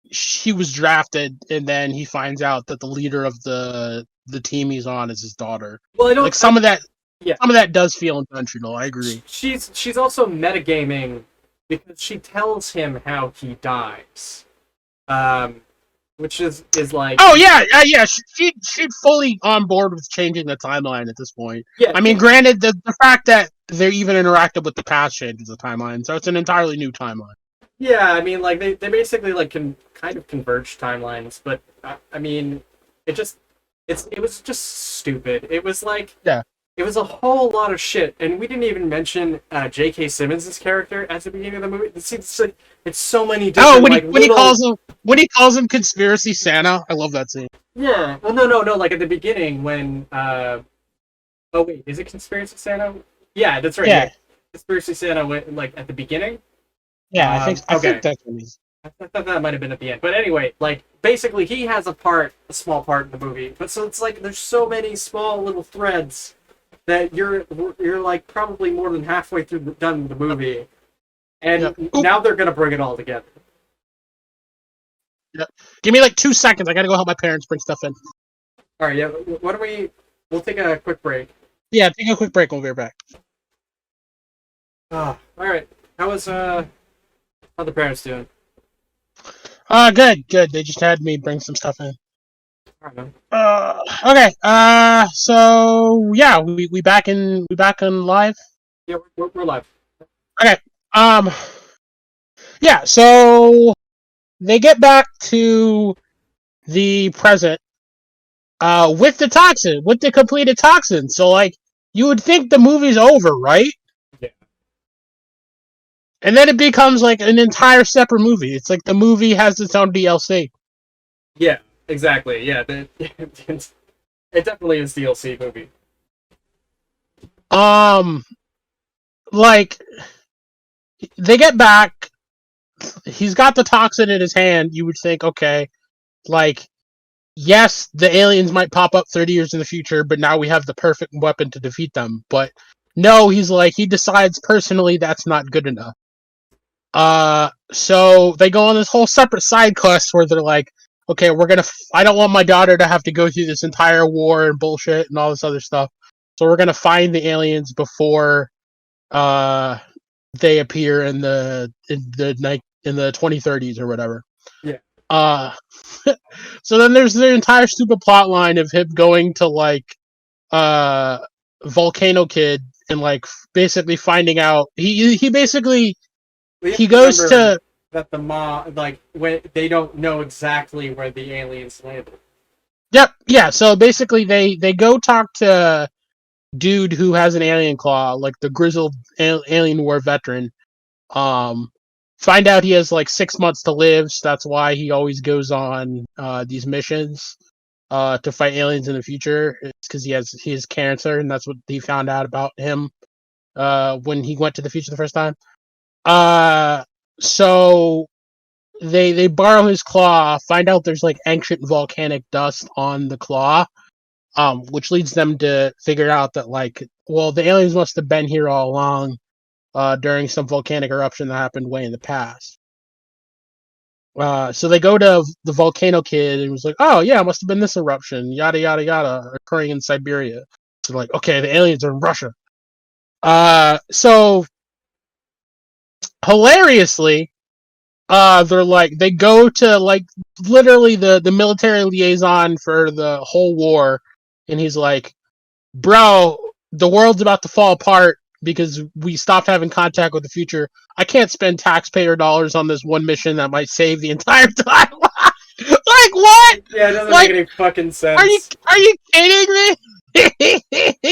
he was drafted, and then he finds out that the leader of the team he's on is his daughter. Well, I don't like some of that. Yeah, some of that does feel intentional. I agree. She's also metagaming because she tells him how he dies, which is like. Oh yeah. She's fully on board with changing the timeline at this point. Yeah, I mean, granted, the fact that they're even interactive with the past changes the timeline, so it's an entirely new timeline. Yeah, I mean, like, they basically, like, can kind of converge timelines, but, I mean, it was just stupid. It was, like... Yeah. It was a whole lot of shit, and we didn't even mention J.K. Simmons' character at the beginning of the movie. It's so many different, when he calls him Conspiracy Santa, I love that scene. Yeah. Well, no, like, at the beginning, when, oh, wait, is it Conspiracy Santa? Yeah, that's right. Yeah. Conspiracy Santa went, like, at the beginning? Yeah, I think that's what it is. I thought that might have been at the end. But anyway, like, basically he has a small part in the movie. But so it's like there's so many small little threads that you're like probably more than halfway done with the movie. And now they're going to bring it all together. Yeah. Give me like 2 seconds. I got to go help my parents bring stuff in. All right, yeah. What are we... We'll take a quick break. Yeah, take a quick break. We'll be right back. All right. How the parents doing? Good. They just had me bring some stuff in. All right, man. Okay. So yeah, we back in live. Yeah, we're live. Okay. Um. Yeah. So they get back to the present. With the toxin, with the completed toxin. So like, you would think the movie's over, right? Yeah. And then it becomes like an entire separate movie. It's like the movie has its own DLC. Yeah. Exactly. Yeah. It definitely is DLC movie. Um, like they get back. He's got the toxin in his hand. You would think, okay, like yes, the aliens might pop up 30 years in the future, but now we have the perfect weapon to defeat them. But no, he's like he decides personally that's not good enough. So they go on this whole separate side quest where they're like, okay, I don't want my daughter to have to go through this entire war and bullshit and all this other stuff. So we're gonna find the aliens before uh they appear in the 2030s or whatever. Yeah. Uh, so then there's the entire stupid plot line of him going to like uh Volcano Kid and like basically finding out he basically We have he to goes remember to that the mom, like, when they don't know exactly where the aliens landed. yep yeah. So basically they go talk to dude who has an alien claw, like the grizzled alien war veteran. Um, find out he has like 6 months to live. So that's why he always goes on these missions to fight aliens in the future. It's because he has cancer, and that's what he found out about him when he went to the future the first time. So they borrow his claw, find out there's like ancient volcanic dust on the claw, which leads them to figure out that like, well, the aliens must have been here all along during some volcanic eruption that happened way in the past. So they go to the Volcano Kid and was like, oh yeah, it must have been this eruption, yada yada yada, occurring in Siberia. So like, okay, the aliens are in Russia. So hilariously, they're like they go to like literally the military liaison for the whole war, and he's like, bro, the world's about to fall apart because we stopped having contact with the future. I can't spend taxpayer dollars on this one mission that might save the entire time. Like what? Yeah, it doesn't make Like, any fucking are you sense. are you kidding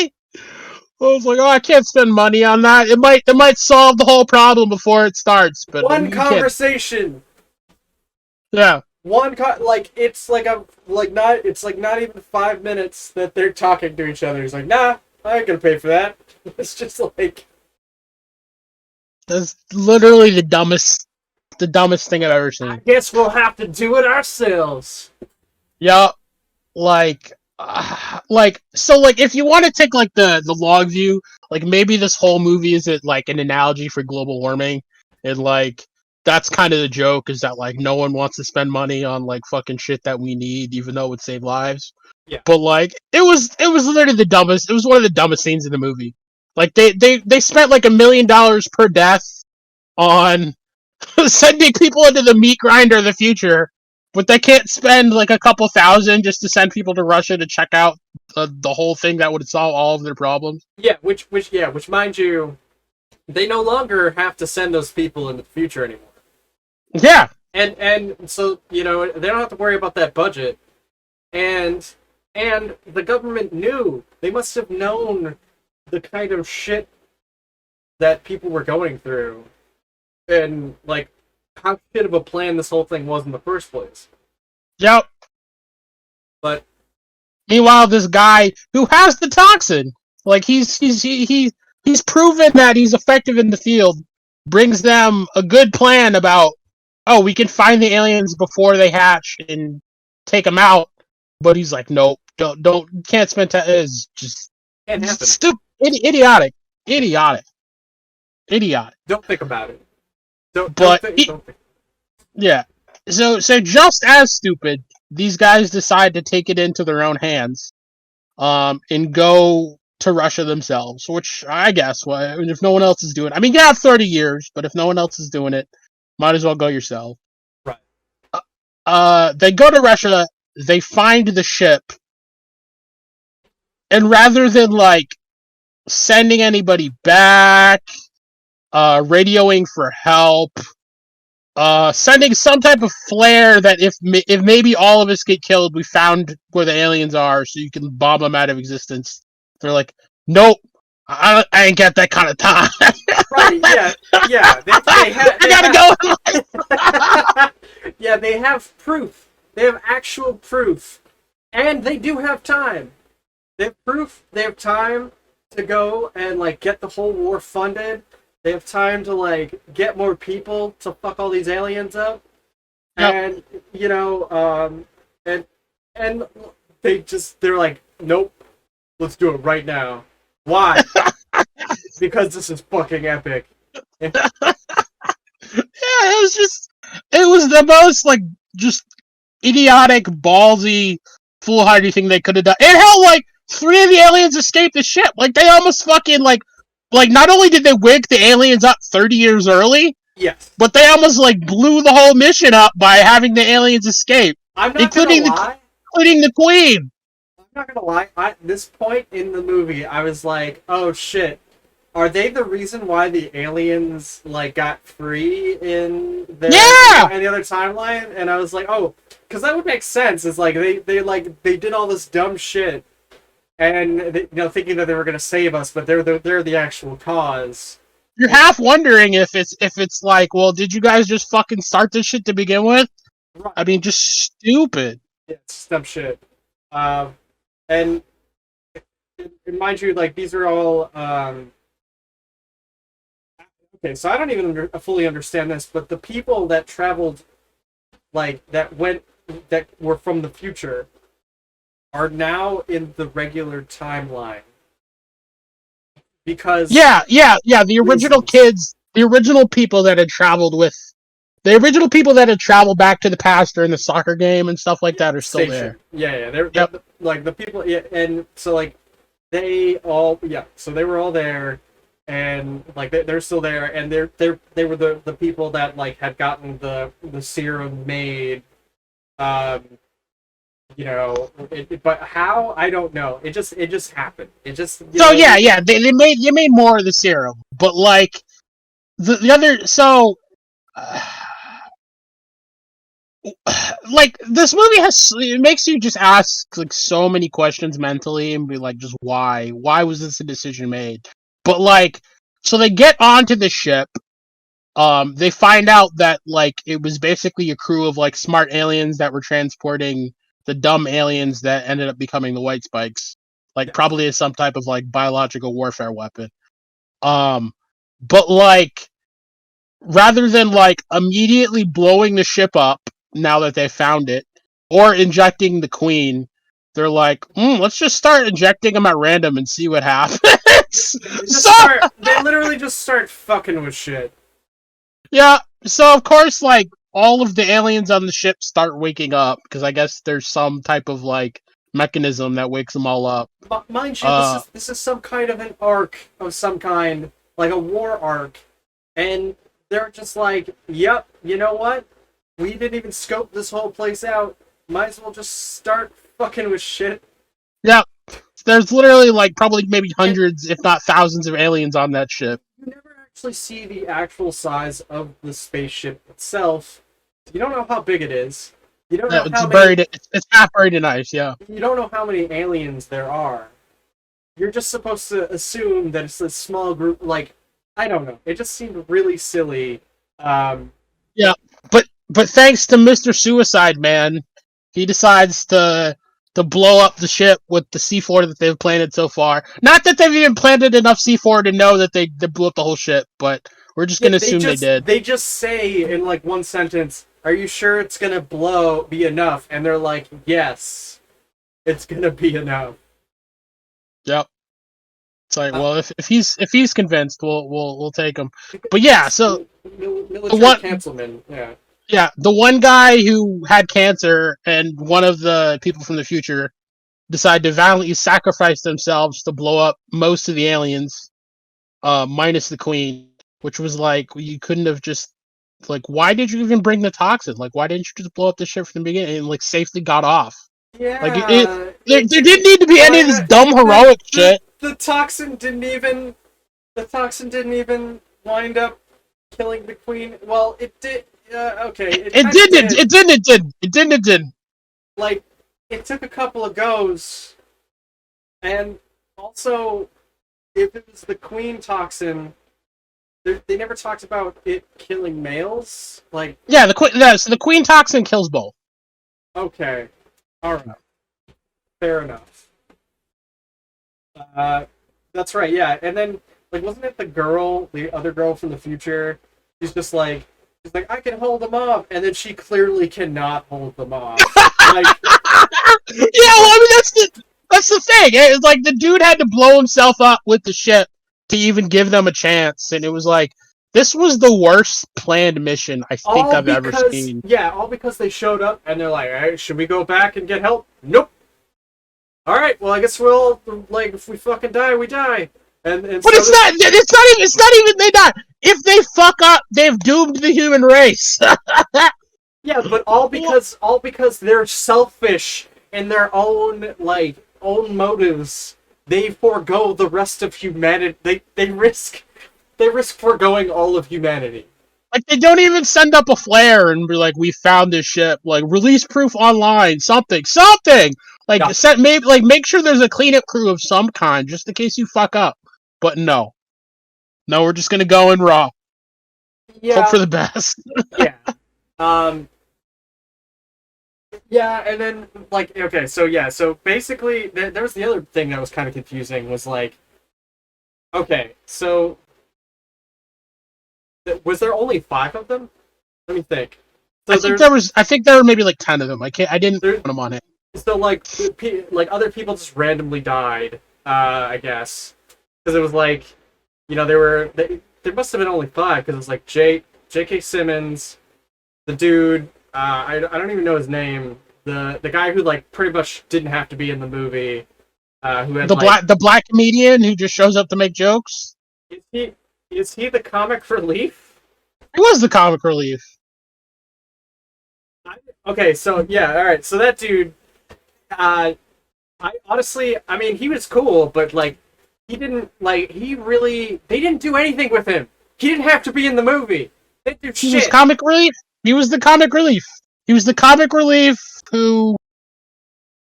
me? I was like, oh, I can't spend money on that. It might solve the whole problem before it starts, but One you can't. conversation. Yeah, Like it's like a like not it's like not even 5 minutes that they're talking to each other. He's like, nah, I ain't gonna pay for that. It's just like, that's literally the dumbest thing I've ever I seen. guess we'll have to do it ourselves. Yeah, like so like if you want to take like the log view, like maybe this whole movie is it like an analogy for global warming, and like that's kind of the joke is that like no one wants to spend money on like fucking shit that we need even though it would save lives. Yeah. But like it was literally the dumbest, it was one of the dumbest scenes in the movie. Like they spent like $1 million per death on sending people into the meat grinder of the future, but they can't spend like a couple thousand just to send people to Russia to check out the whole thing that would solve all of their problems. Yeah, which mind you, they no longer have to send those people into the future anymore. Yeah, And so, they don't have to worry about that budget. And the government knew. They must have known the kind of shit that people were going through, and like how shit of a plan this whole thing was in the first place. yep. But Meanwhile, this guy who has the toxin, like he's proven that he's effective in the field, brings them a good plan about, oh, we can find the aliens before they hatch and take them out. But he's like, nope, don't, can't spend time. It's just can't happen. stupid, idiotic. Don't think about it. But Don't think. yeah, so just as stupid, these guys decide to take it into their own hands. and go to Russia themselves. Which I guess, well, I mean, if no one else is doing it, I mean, you have 30 years, but if no one else is doing it, might as well go yourself. Right. They go to Russia. They find the ship, and rather than like sending anybody back, radioing for help, sending some type of flare that if maybe all of us get killed, we found where the aliens are, so you can bomb them out of existence. They're like, nope, I ain't got that kind of time. Right? Yeah. Yeah. I gotta go. Yeah, they have proof. They have actual proof, and they do have time. They have proof. They have time to go and like get the whole war funded. They have time to like get more people to fuck all these aliens up, and you know, and they're like, nope, let's do it right now. Why? Because this is fucking epic. Yeah, it was the most like just idiotic, ballsy, foolhardy thing they could have done. And how like 3 of the aliens escaped the ship. Like they almost fucking like not only did they wake the aliens up 30 years early, yes, but they almost like blew the whole mission up by having the aliens escape. I'm not gonna lie. Including the queen. I'm not gonna lie. At this point in the movie, I was like, oh shit. Are they the reason why the aliens like got free in the any other timeline? And I was like, oh, because that would make sense. It's like they did all this dumb shit, and they, thinking that they were gonna save us, but they're the actual cause. You're half wondering if it's like, well, did you guys just fucking start this shit to begin with? Right. I mean, just stupid. Yeah, it's dumb shit. And mind you, like these are all. Okay, so I don't even fully understand this, but the people that traveled, like that were from the future, are now in the regular timeline. Because the original kids, the original people that had traveled back to the past during the soccer game and stuff like that are still there. Yeah, they're like the people, and so like they all, so they were all there. And like they're still there, and they were the people that like had gotten the serum made, but how, I don't know. It just happened. It just they made more of the serum, but like the other like this movie it makes you just ask like so many questions mentally and be like, just why was this a decision made? But like, so they get onto the ship. They find out that like it was basically a crew of like smart aliens that were transporting the dumb aliens that ended up becoming the White Spikes, like probably as some type of like biological warfare weapon. But like, rather than like immediately blowing the ship up now that they found it, or injecting the queen, they're like, let's just start injecting them at random and see what happens. They literally just start fucking with shit. Yeah, so of course, like, all of the aliens on the ship start waking up, because I guess there's some type of, like, mechanism that wakes them all up. Mind you, this is some kind of an arc of some kind, like a war arc, and they're just like, yep, you know what? We didn't even scope this whole place out. Might as well just start fucking with shit. Yeah, there's literally like probably maybe hundreds, if not thousands, of aliens on that ship. You never actually see the actual size of the spaceship itself. You don't know how big it is. You don't know how many. It's half buried in ice. Yeah. You don't know how many aliens there are. You're just supposed to assume that it's a small group. Like, I don't know. It just seemed really silly. Yeah, but thanks to Mr. Suicide Man, he decides to blow up the ship with the C4 that they've planted so far. Not that they've even planted enough C4 to know that they blew up the whole ship, but we're just gonna assume they did. They just say in like one sentence, "Are you sure it's gonna be enough?" And they're like, "Yes, it's gonna be enough." Yep. It's like, well, if he's convinced, we'll take him. But yeah, so military cancelman, yeah. Yeah, the one guy who had cancer and one of the people from the future decide to valiantly sacrifice themselves to blow up most of the aliens, minus the queen, which was like, you couldn't have just, like, why did you even bring the toxin? Like, why didn't you just blow up the ship from the beginning and, like, safely got off? Like, Yeah, there didn't need to be any of this dumb the, heroic shit. the toxin didn't even wind up killing the queen. Well, it did. Okay, It didn't. Like, it took a couple of goes, and also, if it was the queen toxin, they never talked about it killing males. Like, Yeah, so the queen toxin kills both. okay, all right, fair enough. That's right. Yeah, and then like, wasn't it the other girl from the future? She's like, I can hold them off, and then she clearly cannot hold them off. Like, Yeah, well, I mean, that's the thing. It's like the dude had to blow himself up with the ship to even give them a chance, and it was like, this was the worst planned mission I think I've ever seen. Yeah, all because they showed up and they're like, hey, should we go back and get help? Nope. All right, well, I guess we'll, like, if we fucking die, we die. And But it's not even they die. If they fuck up, they've doomed the human race. Yeah, but all because they're selfish in their own motives. They forego the rest of humanity. They risk foregoing all of humanity. Like, they don't even send up a flare and be like, "We found this ship." Like, release proof online, something. Like, Yeah. make sure there's a cleanup crew of some kind, just in case you fuck up. But no, we're just gonna go in raw. Hope for Yeah, the best. yeah. Um, yeah, and then, like, okay, so basically, there was the other thing that was kind of confusing, was like, okay, so was there only 5 of them? Let me think. So I think there were maybe like 10 of them. I didn't there, put them on it. so like other people just randomly died, I guess, because it was like, there must have been only 5, because it was like J.K. Simmons, the dude, I don't even know his name, the guy who, like, pretty much didn't have to be in the movie, who had, the black comedian who just shows up to make jokes. is he the comic relief? He was the comic relief. Okay, so yeah, all right, so that dude, I honestly, I mean, he was cool, but, like, they didn't do anything with him. He didn't have to be in the movie. They didn't do shit. He was comic relief. He was the comic relief. He was the comic relief who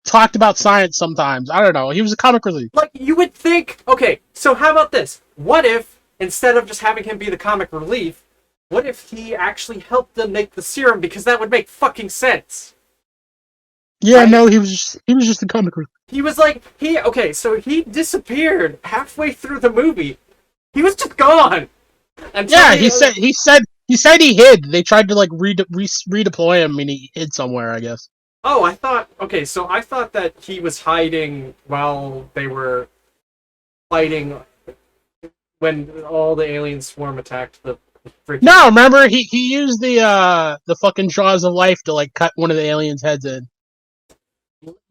talked about science sometimes. I don't know. He was a comic relief. Like, you would think, okay, so how about this? What if, instead of just having him be the comic relief, what if he actually helped them make the serum? Because that would make fucking sense. Yeah, right? No, he was just the comic relief. He was like, so he disappeared halfway through the movie. He was just gone. Yeah, he said he hid. They tried to, like, redeploy him, and he hid somewhere, I guess. Oh, I thought that he was hiding while they were fighting when all the alien swarm attacked the freaking... No, remember, he used the fucking jaws of life to, like, cut one of the aliens' heads in.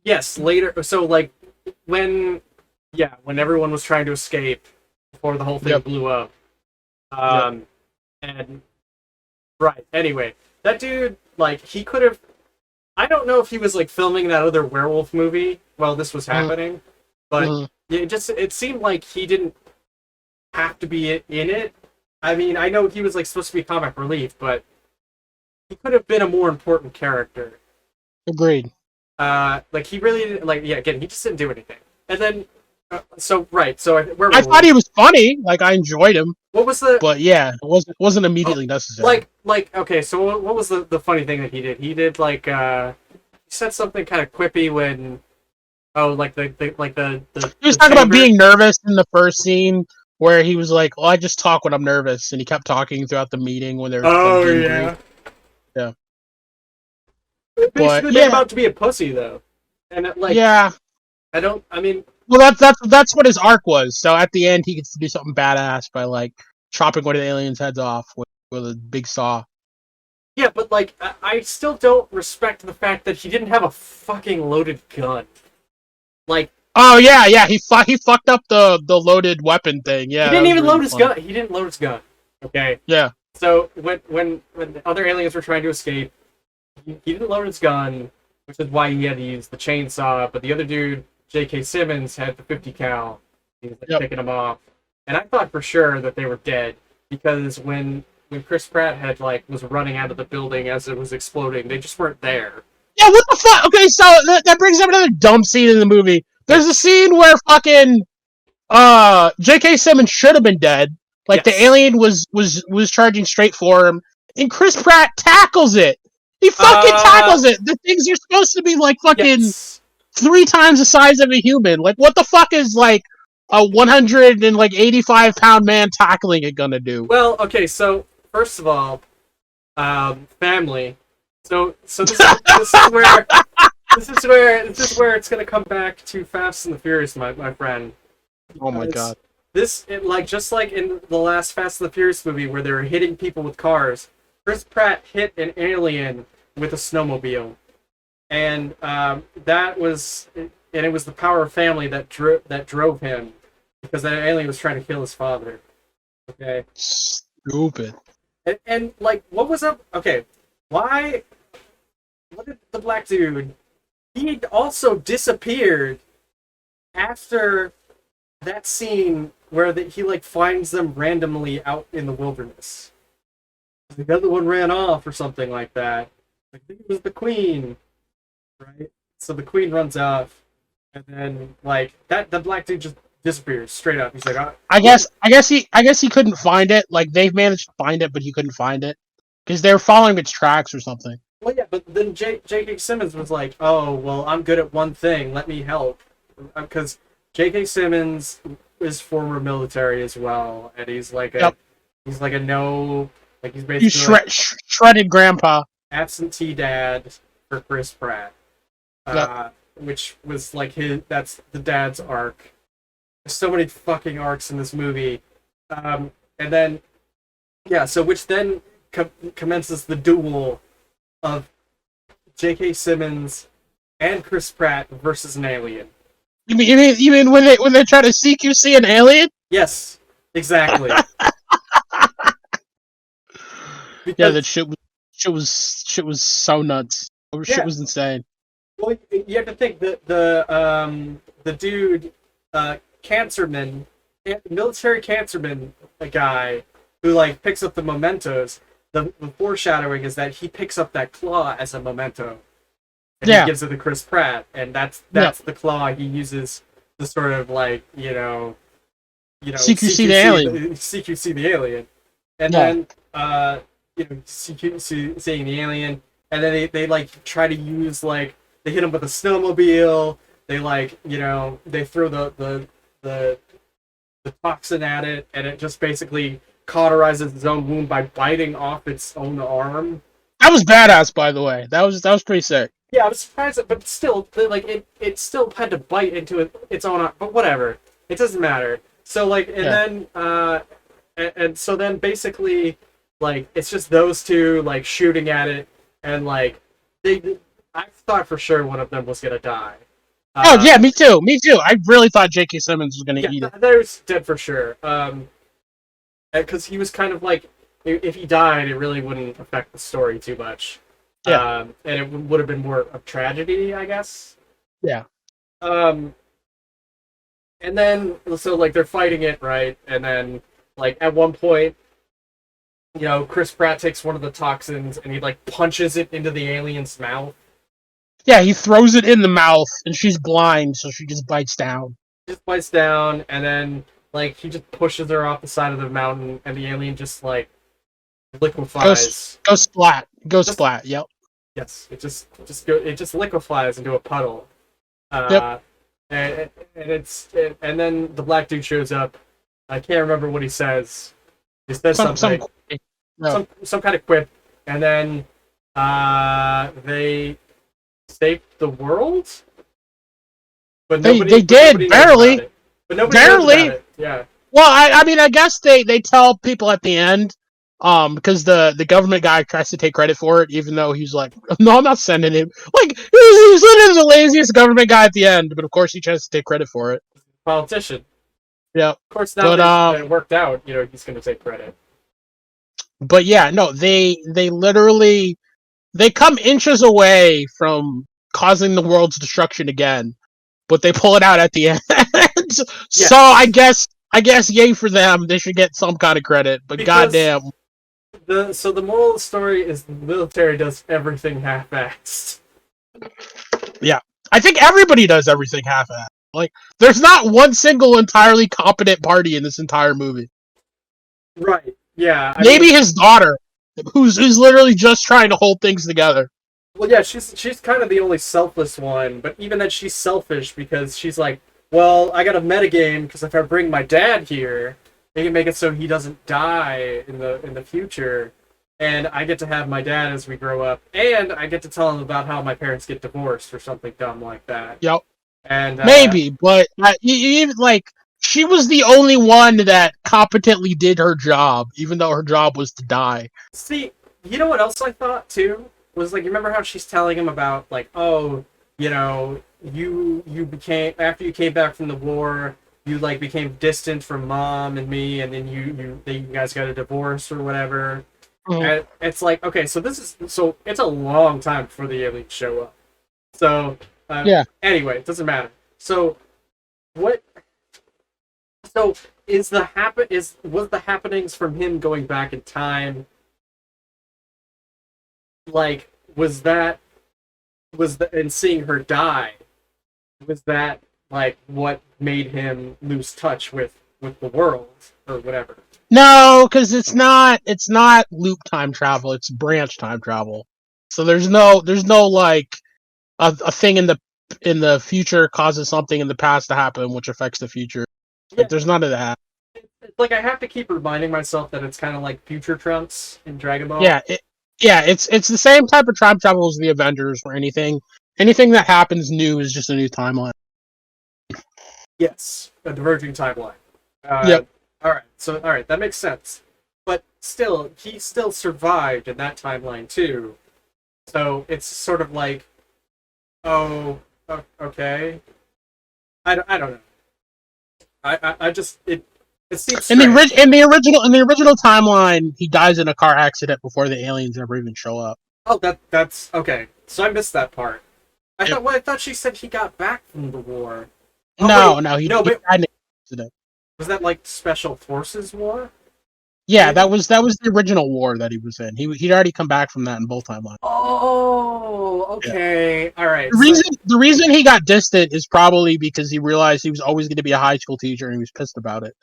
Yes, later. So, like, when everyone was trying to escape before the whole thing blew up. And right. Anyway, that dude, like, he could have. I don't know if he was, like, filming that other werewolf movie while this was happening, but it seemed like he didn't have to be in it. I mean, I know he was, like, supposed to be comic relief, but he could have been a more important character. Agreed. Like, he really didn't, like, yeah, again, he just didn't do anything. And then, I thought he was funny. Like, I enjoyed him. What was the... But yeah, it wasn't immediately necessary. Okay, so what was the funny thing that he did? He did, like, he said something kind of quippy when... Oh, like, the He was talking about being nervous in the first scene, where he was like, "Oh, I just talk when I'm nervous," and he kept talking throughout the meeting when they were... Oh, yeah. Yeah. Basically, they're about to be a pussy, though. And, like... Yeah. I mean... Well, that's what his arc was. So at the end, he gets to do something badass by, like, chopping one of the aliens' heads off with a big saw. Yeah, but, like, I still don't respect the fact that he didn't have a fucking loaded gun. Like, Oh yeah, he fucked up the loaded weapon thing. Yeah, he that didn't was even really load his funny. gun. He didn't load his gun. Okay. Yeah. So when the other aliens were trying to escape, he didn't load his gun, which is why he had to use the chainsaw. But the other dude, J.K. Simmons, had the 50 cal. He was like, Yep. picking them off, and I thought for sure that they were dead because when Chris Pratt had was running out of the building as it was exploding, they just weren't there. Yeah, what the fuck? Okay, so that brings up another dumb scene in the movie. There's a scene where fucking J.K. Simmons should have been dead. Like the Yes. alien was charging straight for him, and Chris Pratt tackles it. He fucking tackles it. The things are supposed to be like fucking Yes. 3 times the size of a human. Like, what the fuck is like a 185-pound man tackling it gonna do? Well, okay. So first of all, family. So this is where it's gonna come back to Fast and the Furious, my friend. Oh my god. Just like in the last Fast and the Furious movie where they were hitting people with cars, Chris Pratt hit an alien with a snowmobile, and it was the power of family that drove him, because that alien was trying to kill his father. Okay. Stupid. And what was up? Okay, why? What did the black dude? He also disappeared after that scene where he finds them randomly out in the wilderness. The other one ran off or something like that. I think it was the queen, right? So the queen runs off, and then the black dude just disappears straight up. He's like, I guess he couldn't find it. Like they've managed to find it, but he couldn't find it because they were following its tracks or something. Well, yeah, but then J.K. Simmons was like, "Oh, well, I'm good at one thing. Let me help," because J.K. Simmons is former military as well, and he's like a he's like a no, like he's basically shredded grandpa, absentee dad for Chris Pratt, which was that's the dad's arc. There's so many fucking arcs in this movie, and then so which then commences the duel of J.K. Simmons and Chris Pratt versus an alien. You mean when they try to CQC an alien? Yes, exactly. Yeah, that shit was so nuts. Shit was insane. Well, you have to think that the dude, cancerman, military cancerman, a guy who picks up the mementos. The foreshadowing is that he picks up that claw as a memento, and he gives it to Chris Pratt, and that's the claw he uses to sort of CQC the alien. CQC the alien, and then CQC seeing the alien, and then they try to use they hit him with a snowmobile. They they throw the toxin at it, and it just basically cauterizes its own wound by biting off its own arm. That was badass, by the way. That was pretty sick. Yeah, I was surprised, but still, it still had to bite into its own arm. But whatever, it doesn't matter. So then so then basically it's just those two shooting at it, and I thought for sure one of them was gonna die. Oh yeah, me too. I really thought J.K. Simmons was gonna eat it. That was dead for sure. Because he was kind of if he died, it really wouldn't affect the story too much. Yeah. And it would have been more of tragedy, I guess. Yeah. And then so they're fighting it, right? And then at one point, Chris Pratt takes one of the toxins and he punches it into the alien's mouth. Yeah, he throws it in the mouth, and she's blind, so she just bites down. And then he just pushes her off the side of the mountain, and the alien just liquefies. Go splat. Splat. Yep. Yes, it just liquefies into a puddle. Yep. And and then the black dude shows up. I can't remember what he says. He says something. Some kind of quip, and then they saved the world. But they did barely. But nobody knows about it. Yeah. Well, I mean, I guess they tell people at the end because the government guy tries to take credit for it, even though he's like, no, I'm not sending him. Like he's literally the laziest government guy at the end, but of course he tries to take credit for it. Politician. Yeah, Of course, now but that it worked out, he's going to take credit. but yeah, no, they literally they come inches away from causing the world's destruction again, but they pull it out at the end. So Yes. I guess yay for them. They should get some kind of credit. But Because goddamn, the moral of the story is the military does everything half-assed. yeah, I think everybody does everything half-assed. Like, there's not one single entirely competent party in this entire movie. Right. Yeah. Maybe his daughter, who's literally just trying to hold things together. Well, yeah, she's kind of the only selfless one, but even then she's selfish because she's like, well, I got a metagame because if I bring my dad here, they can make it so he doesn't die in the future, and I get to have my dad as we grow up, and I get to tell him about how my parents get divorced or something dumb like that. Yep. And Maybe, but even like she was the only one that competently did her job, even though her job was to die. see, you know what else I thought too was like, you remember how she's telling him about like, oh, you became after you came back from the war, you like became distant from mom and me, and then you guys got a divorce or whatever. And it's like, okay, so it's a long time before the aliens show up. So Yeah. Anyway, it doesn't matter. So what? So was the happenings from him going back in time? Like, and seeing her die? Was that like what made him lose touch with the world or whatever? No, because it's not loop time travel. It's branch time travel. So there's no like a thing in the future causes something in the past to happen, which affects the future. Yeah. Like, there's none of that. Like, I have to keep reminding myself that it's kind of like Future Trunks in Dragon Ball. Yeah, it's the same type of time travel as the Avengers or anything. Anything that happens new is just a new timeline. Yes, a diverging timeline. Yep. All right, that makes sense. But still, he still survived in that timeline too. So it's sort of like, oh, okay. I don't know. I just it seems strange. In the original timeline, he dies in a car accident before the aliens ever even show up. Oh, that's okay. So I missed that part. I thought she said he got back from the war. Oh, no, he died in an accident. Was that like Special Forces War? Yeah, Maybe? that was the original war that he was in. He'd already come back from that in both timelines. Oh, okay. Yeah. All right. The reason he got distant is probably because he realized he was always going to be a high school teacher and he was pissed about it.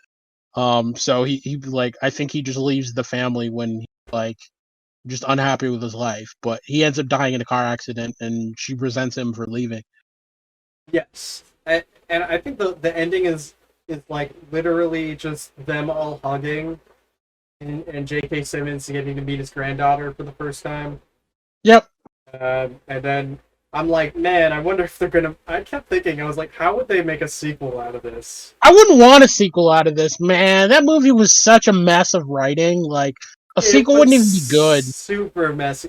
So he like, I think he just leaves the family when he's like just unhappy with his life. But he ends up dying in a car accident, and she resents him for leaving. Yes, and I think the ending is like literally just them all hugging, and J.K. Simmons getting to meet his granddaughter for the first time. Yep. And then I'm like, man, I wonder if they're gonna. I kept thinking, I was like, how would they make a sequel out of this? I wouldn't want a sequel out of this, man. That movie was such a mess of writing. Like, a sequel wouldn't even be good. Super messy.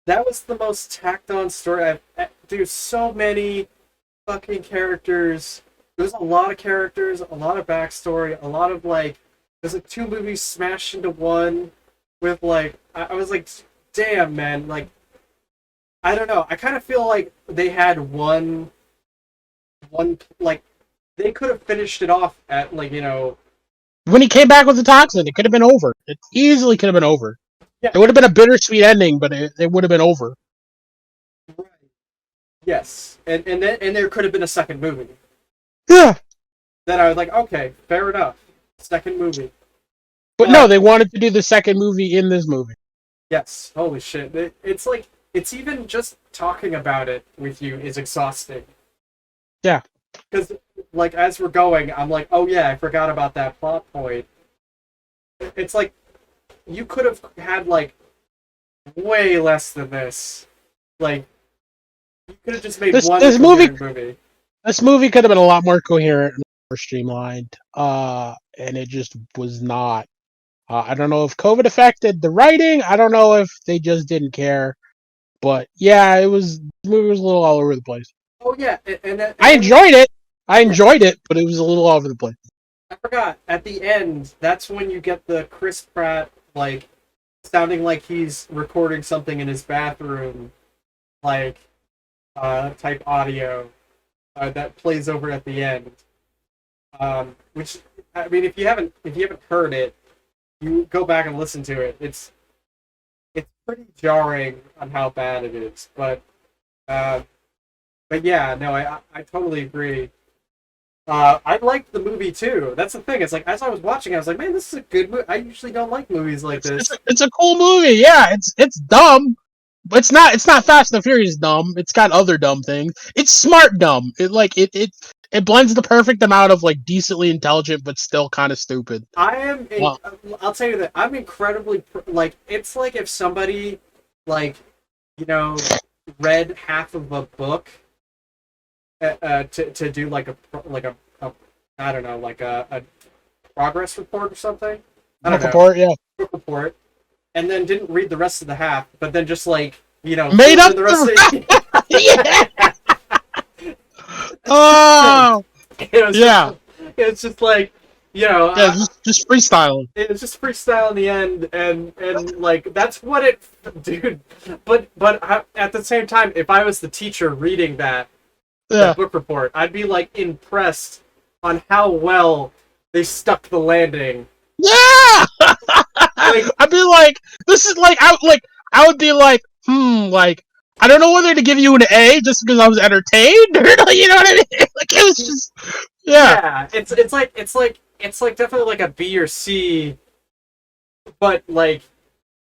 That was the most tacked on story dude, so many fucking characters. There's a lot of characters, a lot of backstory, a lot of like, there's like 2 movies smashed into one with like, I was like, damn, man, like, I don't know. I kind of feel like they had one like, they could have finished it off at like, when he came back with the toxin, it could have been over. It easily could have been over. Yeah. It would have been a bittersweet ending, but it would have been over. Right. Yes, and there could have been a second movie. Yeah. Then I was like, okay, fair enough. Second movie. But no, they wanted to do the second movie in this movie. Yes. Holy shit. It's like, it's even just talking about it with you is exhausting. Yeah. Because, like, as we're going, I'm like, oh yeah, I forgot about that plot point. It's like, you could have had, like, way less than this. Like, you could have just made one movie. This movie could have been a lot more coherent and more streamlined. And it just was not. I don't know if COVID affected the writing. I don't know if they just didn't care. But yeah, the movie was a little all over the place. Oh yeah, I enjoyed it. Yeah. But it was a little all over the place. I forgot. At the end, that's when you get the Chris Pratt like sounding like he's recording something in his bathroom, like type audio that plays over at the end. Which I mean, if you haven't heard it, you go back and listen to it. It's pretty jarring on how bad it is, but yeah, no, I totally agree. I liked the movie too. That's the thing. It's like as I was watching, I was like, man, this is a good movie. I usually don't like movies like this. It's a cool movie. Yeah, it's dumb, but it's not Fast and Furious dumb. It's got other dumb things. It's smart dumb. It blends the perfect amount of like decently intelligent but still kind of stupid. I'll tell you that I'm incredibly like it's like if somebody like read half of a book to do like a I don't know, like a progress report or something. I don't know. Report, yeah. Book report, and then didn't read the rest of the half, but then just like made up the rest of it. Yeah. Oh. It's just like just freestyle. It was just freestyle in the end, and like that's what it, dude. But at the same time, if I was the teacher reading that book report, I'd be like impressed on how well they stuck the landing. Yeah, I'd be like, this is like I would be like, like I don't know whether to give you an A just because I was entertained, or you know what I mean? Like it was just it's like definitely like a B or C, but like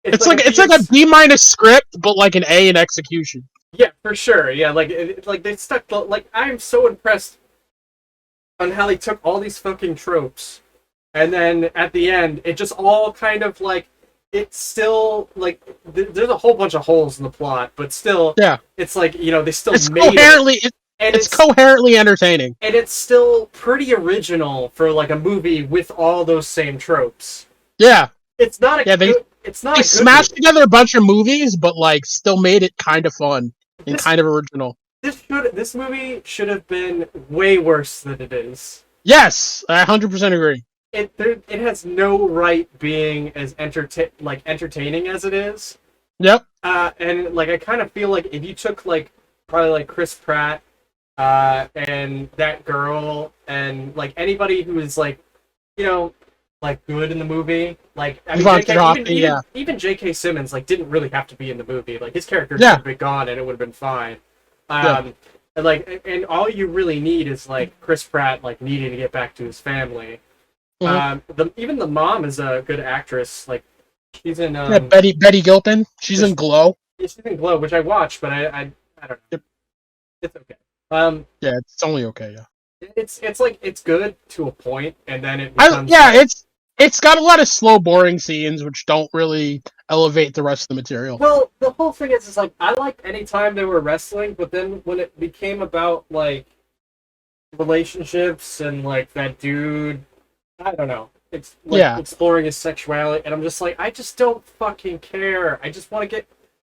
it's like a B- script, but like an A in execution. Yeah, for sure. Yeah, like they stuck the like. I'm so impressed on how they took all these fucking tropes, and then at the end, it just all kind of like it's still like there's a whole bunch of holes in the plot, but still, it's like they still made it. And it's coherently entertaining, and it's still pretty original for like a movie with all those same tropes. Yeah, it's not a good. It's not. They smashed together a bunch of movies, but like still made it kind of fun and kind of original. This movie should have been way worse than it is. Yes, I 100% agree. It has no right being as entertaining as it is. Yep. And like I kind of feel like if you took like probably like Chris Pratt, and that girl, and like anybody who is like, like good in the movie, like I mean, even J.K. Simmons like didn't really have to be in the movie. Like his character could have been gone and it would have been fine. And like, and all you really need is like Chris Pratt like needing to get back to his family. Mm-hmm. Even the mom is a good actress. Like she's in Betty Gilpin. She's in Glow. Yeah, she's in Glow, which I watched, but I don't know. Yep. It's okay. Yeah, it's only okay. Yeah. It's like it's good to a point, and then it becomes it's got a lot of slow, boring scenes which don't really elevate the rest of the material. Well, the whole thing is like I liked any time they were wrestling, but then when it became about like relationships and like that dude, I don't know. It's like exploring his sexuality, and I'm just like, I just don't fucking care. I just want to get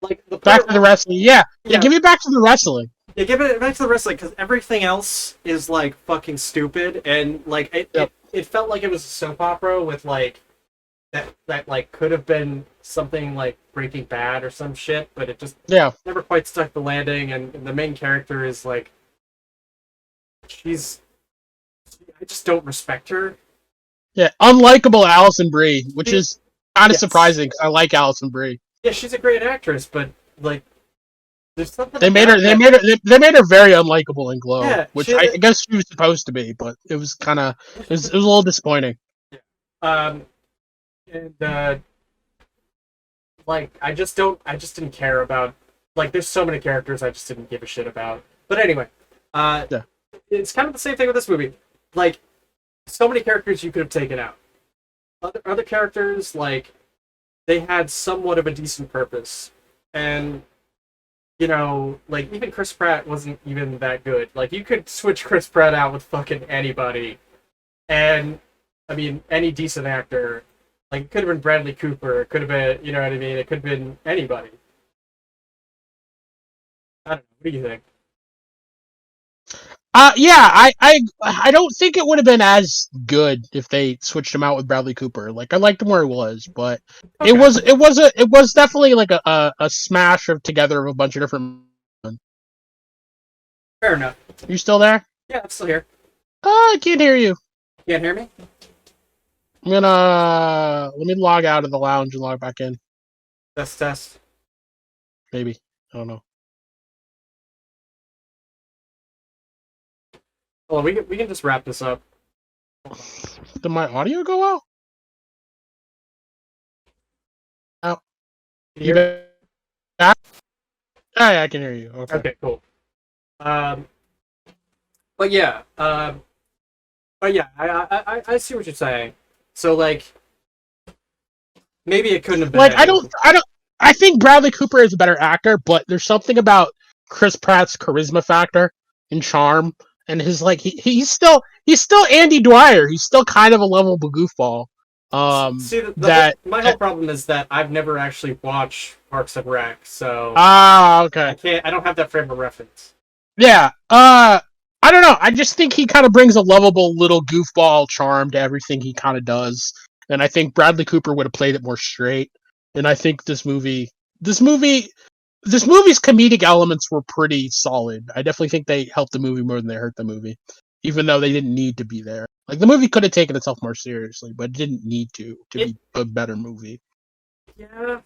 like back to the wrestling. Yeah, give me back to the wrestling. Yeah, give it back to the wrestling, because everything else is like fucking stupid, and like it felt like it was a soap opera with like that like could have been something like Breaking Bad or some shit, but it just never quite stuck the landing, and the main character is like I just don't respect her. Yeah, unlikable Alison Brie, which is kind of surprising because I like Alison Brie. Yeah, she's a great actress, but like there's something they made her very unlikable in Glow, which I guess she was supposed to be, but it was kind of it was a little disappointing. Yeah. Like I just didn't care about, like there's so many characters I just didn't give a shit about. But anyway, it's kind of the same thing with this movie. Like so many characters you could have taken out. Other characters, like they had somewhat of a decent purpose, and like even Chris Pratt wasn't even that good. Like you could switch Chris Pratt out with fucking anybody, and I mean any decent actor. Like, it could have been Bradley Cooper. It could have been, you know what I mean? It could have been anybody. I don't know. What do you think? Yeah, I don't think it would have been as good if they switched him out with Bradley Cooper. Like I liked him where he was, but Okay. it was definitely like a smash of together of a bunch of different. Fair enough. You still there? Yeah, I'm still here. I can't hear you. You can't hear me? I'm gonna let me log out of the lounge and log back in. Test, test. Maybe I don't know. Well, we can just wrap this up. Did my audio go out? Out. Can you hear me? back? Oh, yeah, I can hear you. Okay. Okay, cool. But yeah, I see what you're saying. So like, maybe it couldn't have been. Like I think Bradley Cooper is a better actor, but there's something about Chris Pratt's charisma factor and charm, and his like he's still Andy Dwyer. He's still kind of a lovable goofball. See, my whole problem is that I've never actually watched Parks and Rec, so okay. I don't have that frame of reference. Yeah. I don't know. I just think he kind of brings a lovable little goofball charm to everything he kind of does, and I think Bradley Cooper would have played it more straight. And I think this movie's comedic elements were pretty solid. I definitely think they helped the movie more than they hurt the movie, even though they didn't need to be there. Like the movie could have taken itself more seriously, but it didn't need to be a better movie. Yeah.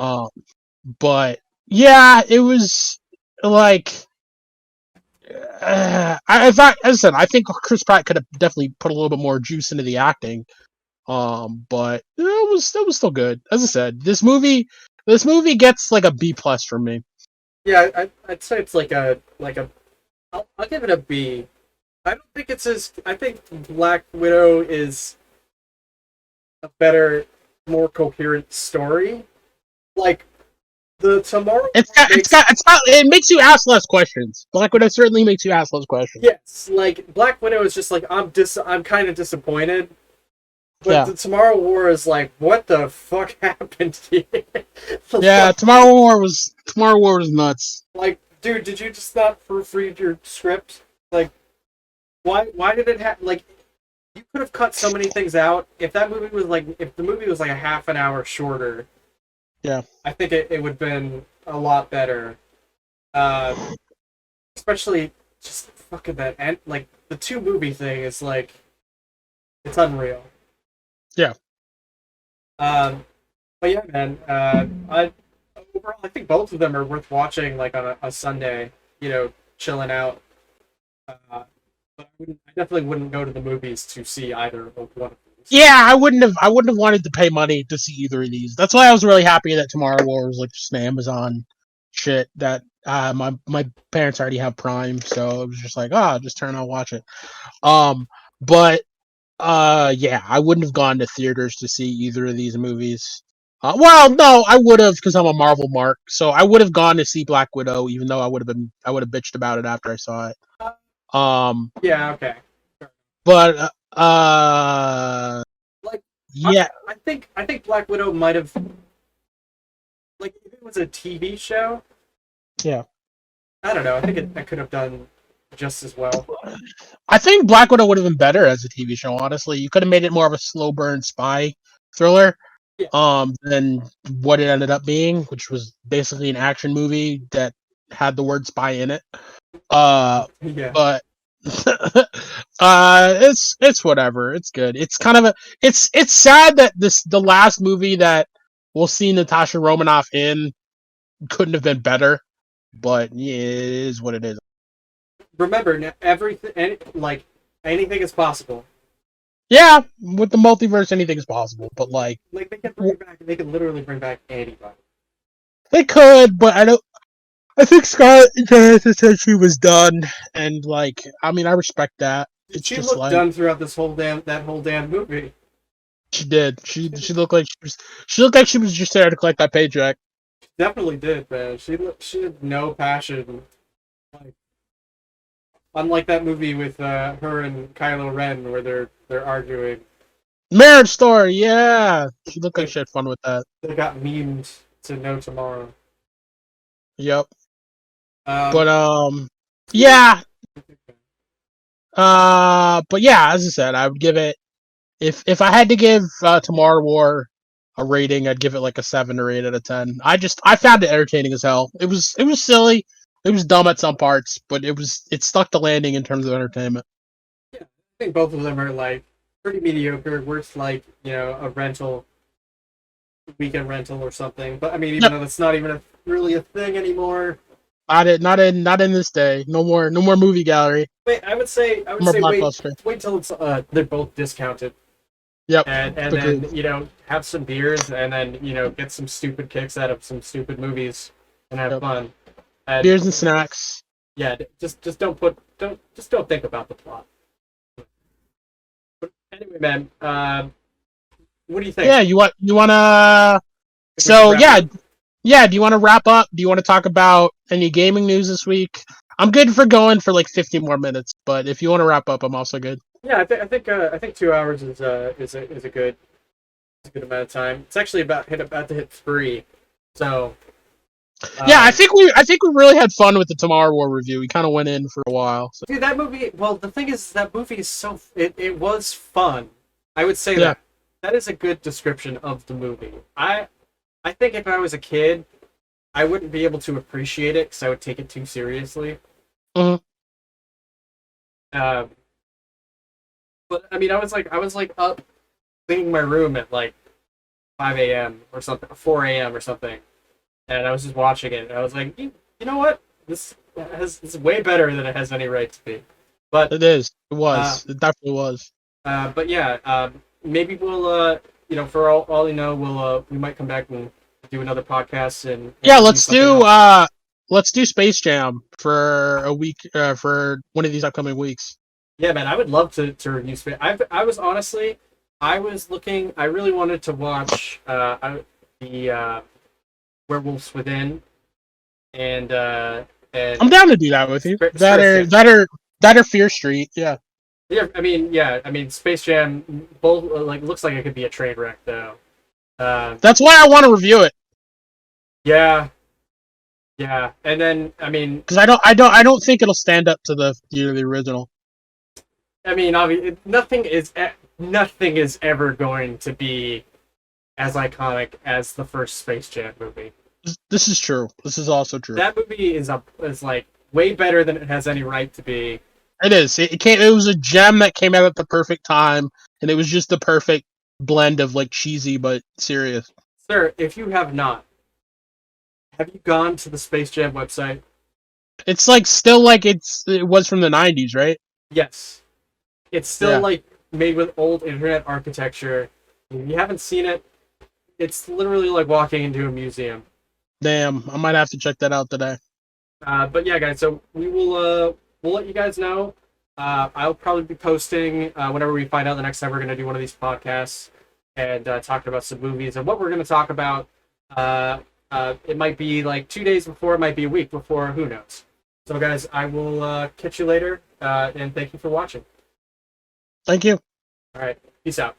But yeah, it was like I thought, as I said, I think Chris Pratt could have definitely put a little bit more juice into the acting. But it was still good. As I said, this movie gets like a B plus from me. Yeah, I'd say it's like a I'll give it a B. I don't think it's as I think Black Widow is a better, more coherent story. Like the Tomorrow. It makes you ask less questions. Black Widow certainly makes you ask less questions. Yes, like Black Widow is just like I'm kind of disappointed. But the Tomorrow War is like, what the fuck happened here? Yeah, Tomorrow War was nuts. Like, dude, did you just not proofread your script? Like, why did it have like? You could have cut so many things out if that movie was like if the movie was like a half an hour shorter. Yeah, I think it would have been a lot better. Especially just fucking that and like the two movie thing is like, it's unreal. Yeah. But yeah, man. Overall, I think both of them are worth watching, like on a Sunday. You know, chilling out. But I definitely wouldn't go to the movies to see either of one of these. Yeah, I wouldn't have wanted to pay money to see either of these. That's why I was really happy that Tomorrow War was like just an Amazon shit that my parents already have Prime, so it was just like, just turn on, watch it. But yeah, I wouldn't have gone to theaters to see either of these movies. Well, no, I would have because I'm a Marvel mark. So I would have gone to see Black Widow, even though I would have bitched about it after I saw it. Yeah, okay. But like, yeah, I think Black Widow might have, like, if it was a TV show. Yeah. I don't know. I think it could have done just as well. I think Black Widow would have been better as a TV show. Honestly, you could have made it more of a slow burn spy thriller, than what it ended up being, which was basically an action movie that had the word spy in it. Yeah. But it's whatever. It's good. It's kind of it's sad that the last movie that we'll see Natasha Romanoff in couldn't have been better, but yeah, it is what it is. Remember, everything, like, anything is possible. Yeah, with the multiverse, anything is possible. But like they can bring back, they can literally bring back anybody. They could, but I don't. I think Scarlett Johansson said she was done, and like, I mean, I respect that. It's She just looked like done throughout that whole damn movie. she did. She looked like she looked like she was just there to collect that paycheck. Definitely did, man. She had no passion. Like, unlike that movie with her and Kylo Ren, where they're arguing. Marriage Story, yeah. She looked like she had fun with that. They got memed to know tomorrow. Yep. Um, But yeah. But yeah, as I said, I would give it if I had to give Tomorrow War a rating, I'd give it like a 7 or 8 out of 10. I found it entertaining as hell. It was silly. It was dumb at some parts, but it stuck the landing in terms of entertainment. yeah, I think both of them are like pretty mediocre. Worth like a weekend rental or something. But I mean, even Yep. though that's not even really a thing anymore. Not in this day. No more movie gallery. Wait, I would No more say blockbuster. wait till it's they're both discounted, Yep. and Agreed. then have some beers, and then get some stupid kicks out of some stupid movies, and have Yep. fun. And Beers and snacks. yeah, just don't think about the plot. But anyway, man, what do you think? Yeah, you wanna If we should so wrap yeah, up? yeah, do you want to wrap up? Do you want to talk about any gaming news this week? I'm good for going for like 50 more minutes, but if you want to wrap up, I'm also good. Yeah, I think 2 hours is a good amount of time. It's actually about to hit 3, so Yeah, uh, I think we really had fun with the Tomorrow War review. We kind of went in for a while. So. dude, that movie. Well, the thing is, that movie is it was fun. I would say Yeah. that is a good description of the movie. I think if I was a kid, I wouldn't be able to appreciate it because I would take it too seriously. Mhm. Um, but I mean, I was like up cleaning my room at like 5 a.m. or something, 4 a.m. or something, and I was just watching it. And I was like, you know what? This is way better than it has any right to be. But It is. It uh, was. It definitely was. but yeah, maybe we'll for all you know, we might come back and do another podcast and Yeah, review something else. let's do Space Jam for a week for one of these upcoming weeks. Yeah, man, I would love to review Space. I was honestly, I was looking. I really wanted to watch the Werewolves Within and I'm down to do that with you. Space Jam. That or Fear Street. Yeah. Yeah, I mean, Space Jam both like looks like it could be a train wreck though. That's why I want to review it. Yeah, yeah, and then I mean, Because I don't think it'll stand up to the original. I mean, obviously, nothing is ever going to be as iconic as the first Space Jam movie. This is true. This is also true. That movie is like way better than it has any right to be. It is. It was a gem that came out at the perfect time, and it was just the perfect blend of like cheesy but serious. Sir, if you have not, have you gone to the Space Jam website? It's like still like it was from the '90s, right? Yes. It's still Yeah. like made with old internet architecture. If you haven't seen it, it's literally like walking into a museum. Damn, I might have to check that out today. But yeah, guys. So we'll let you guys know. I'll probably be posting whenever we find out the next time we're going to do one of these podcasts and talking about some movies and what we're going to talk about. It might be like 2 days before, it might be a week before, who knows. So guys, I will catch you later, and thank you for watching. Thank you. All right, peace out.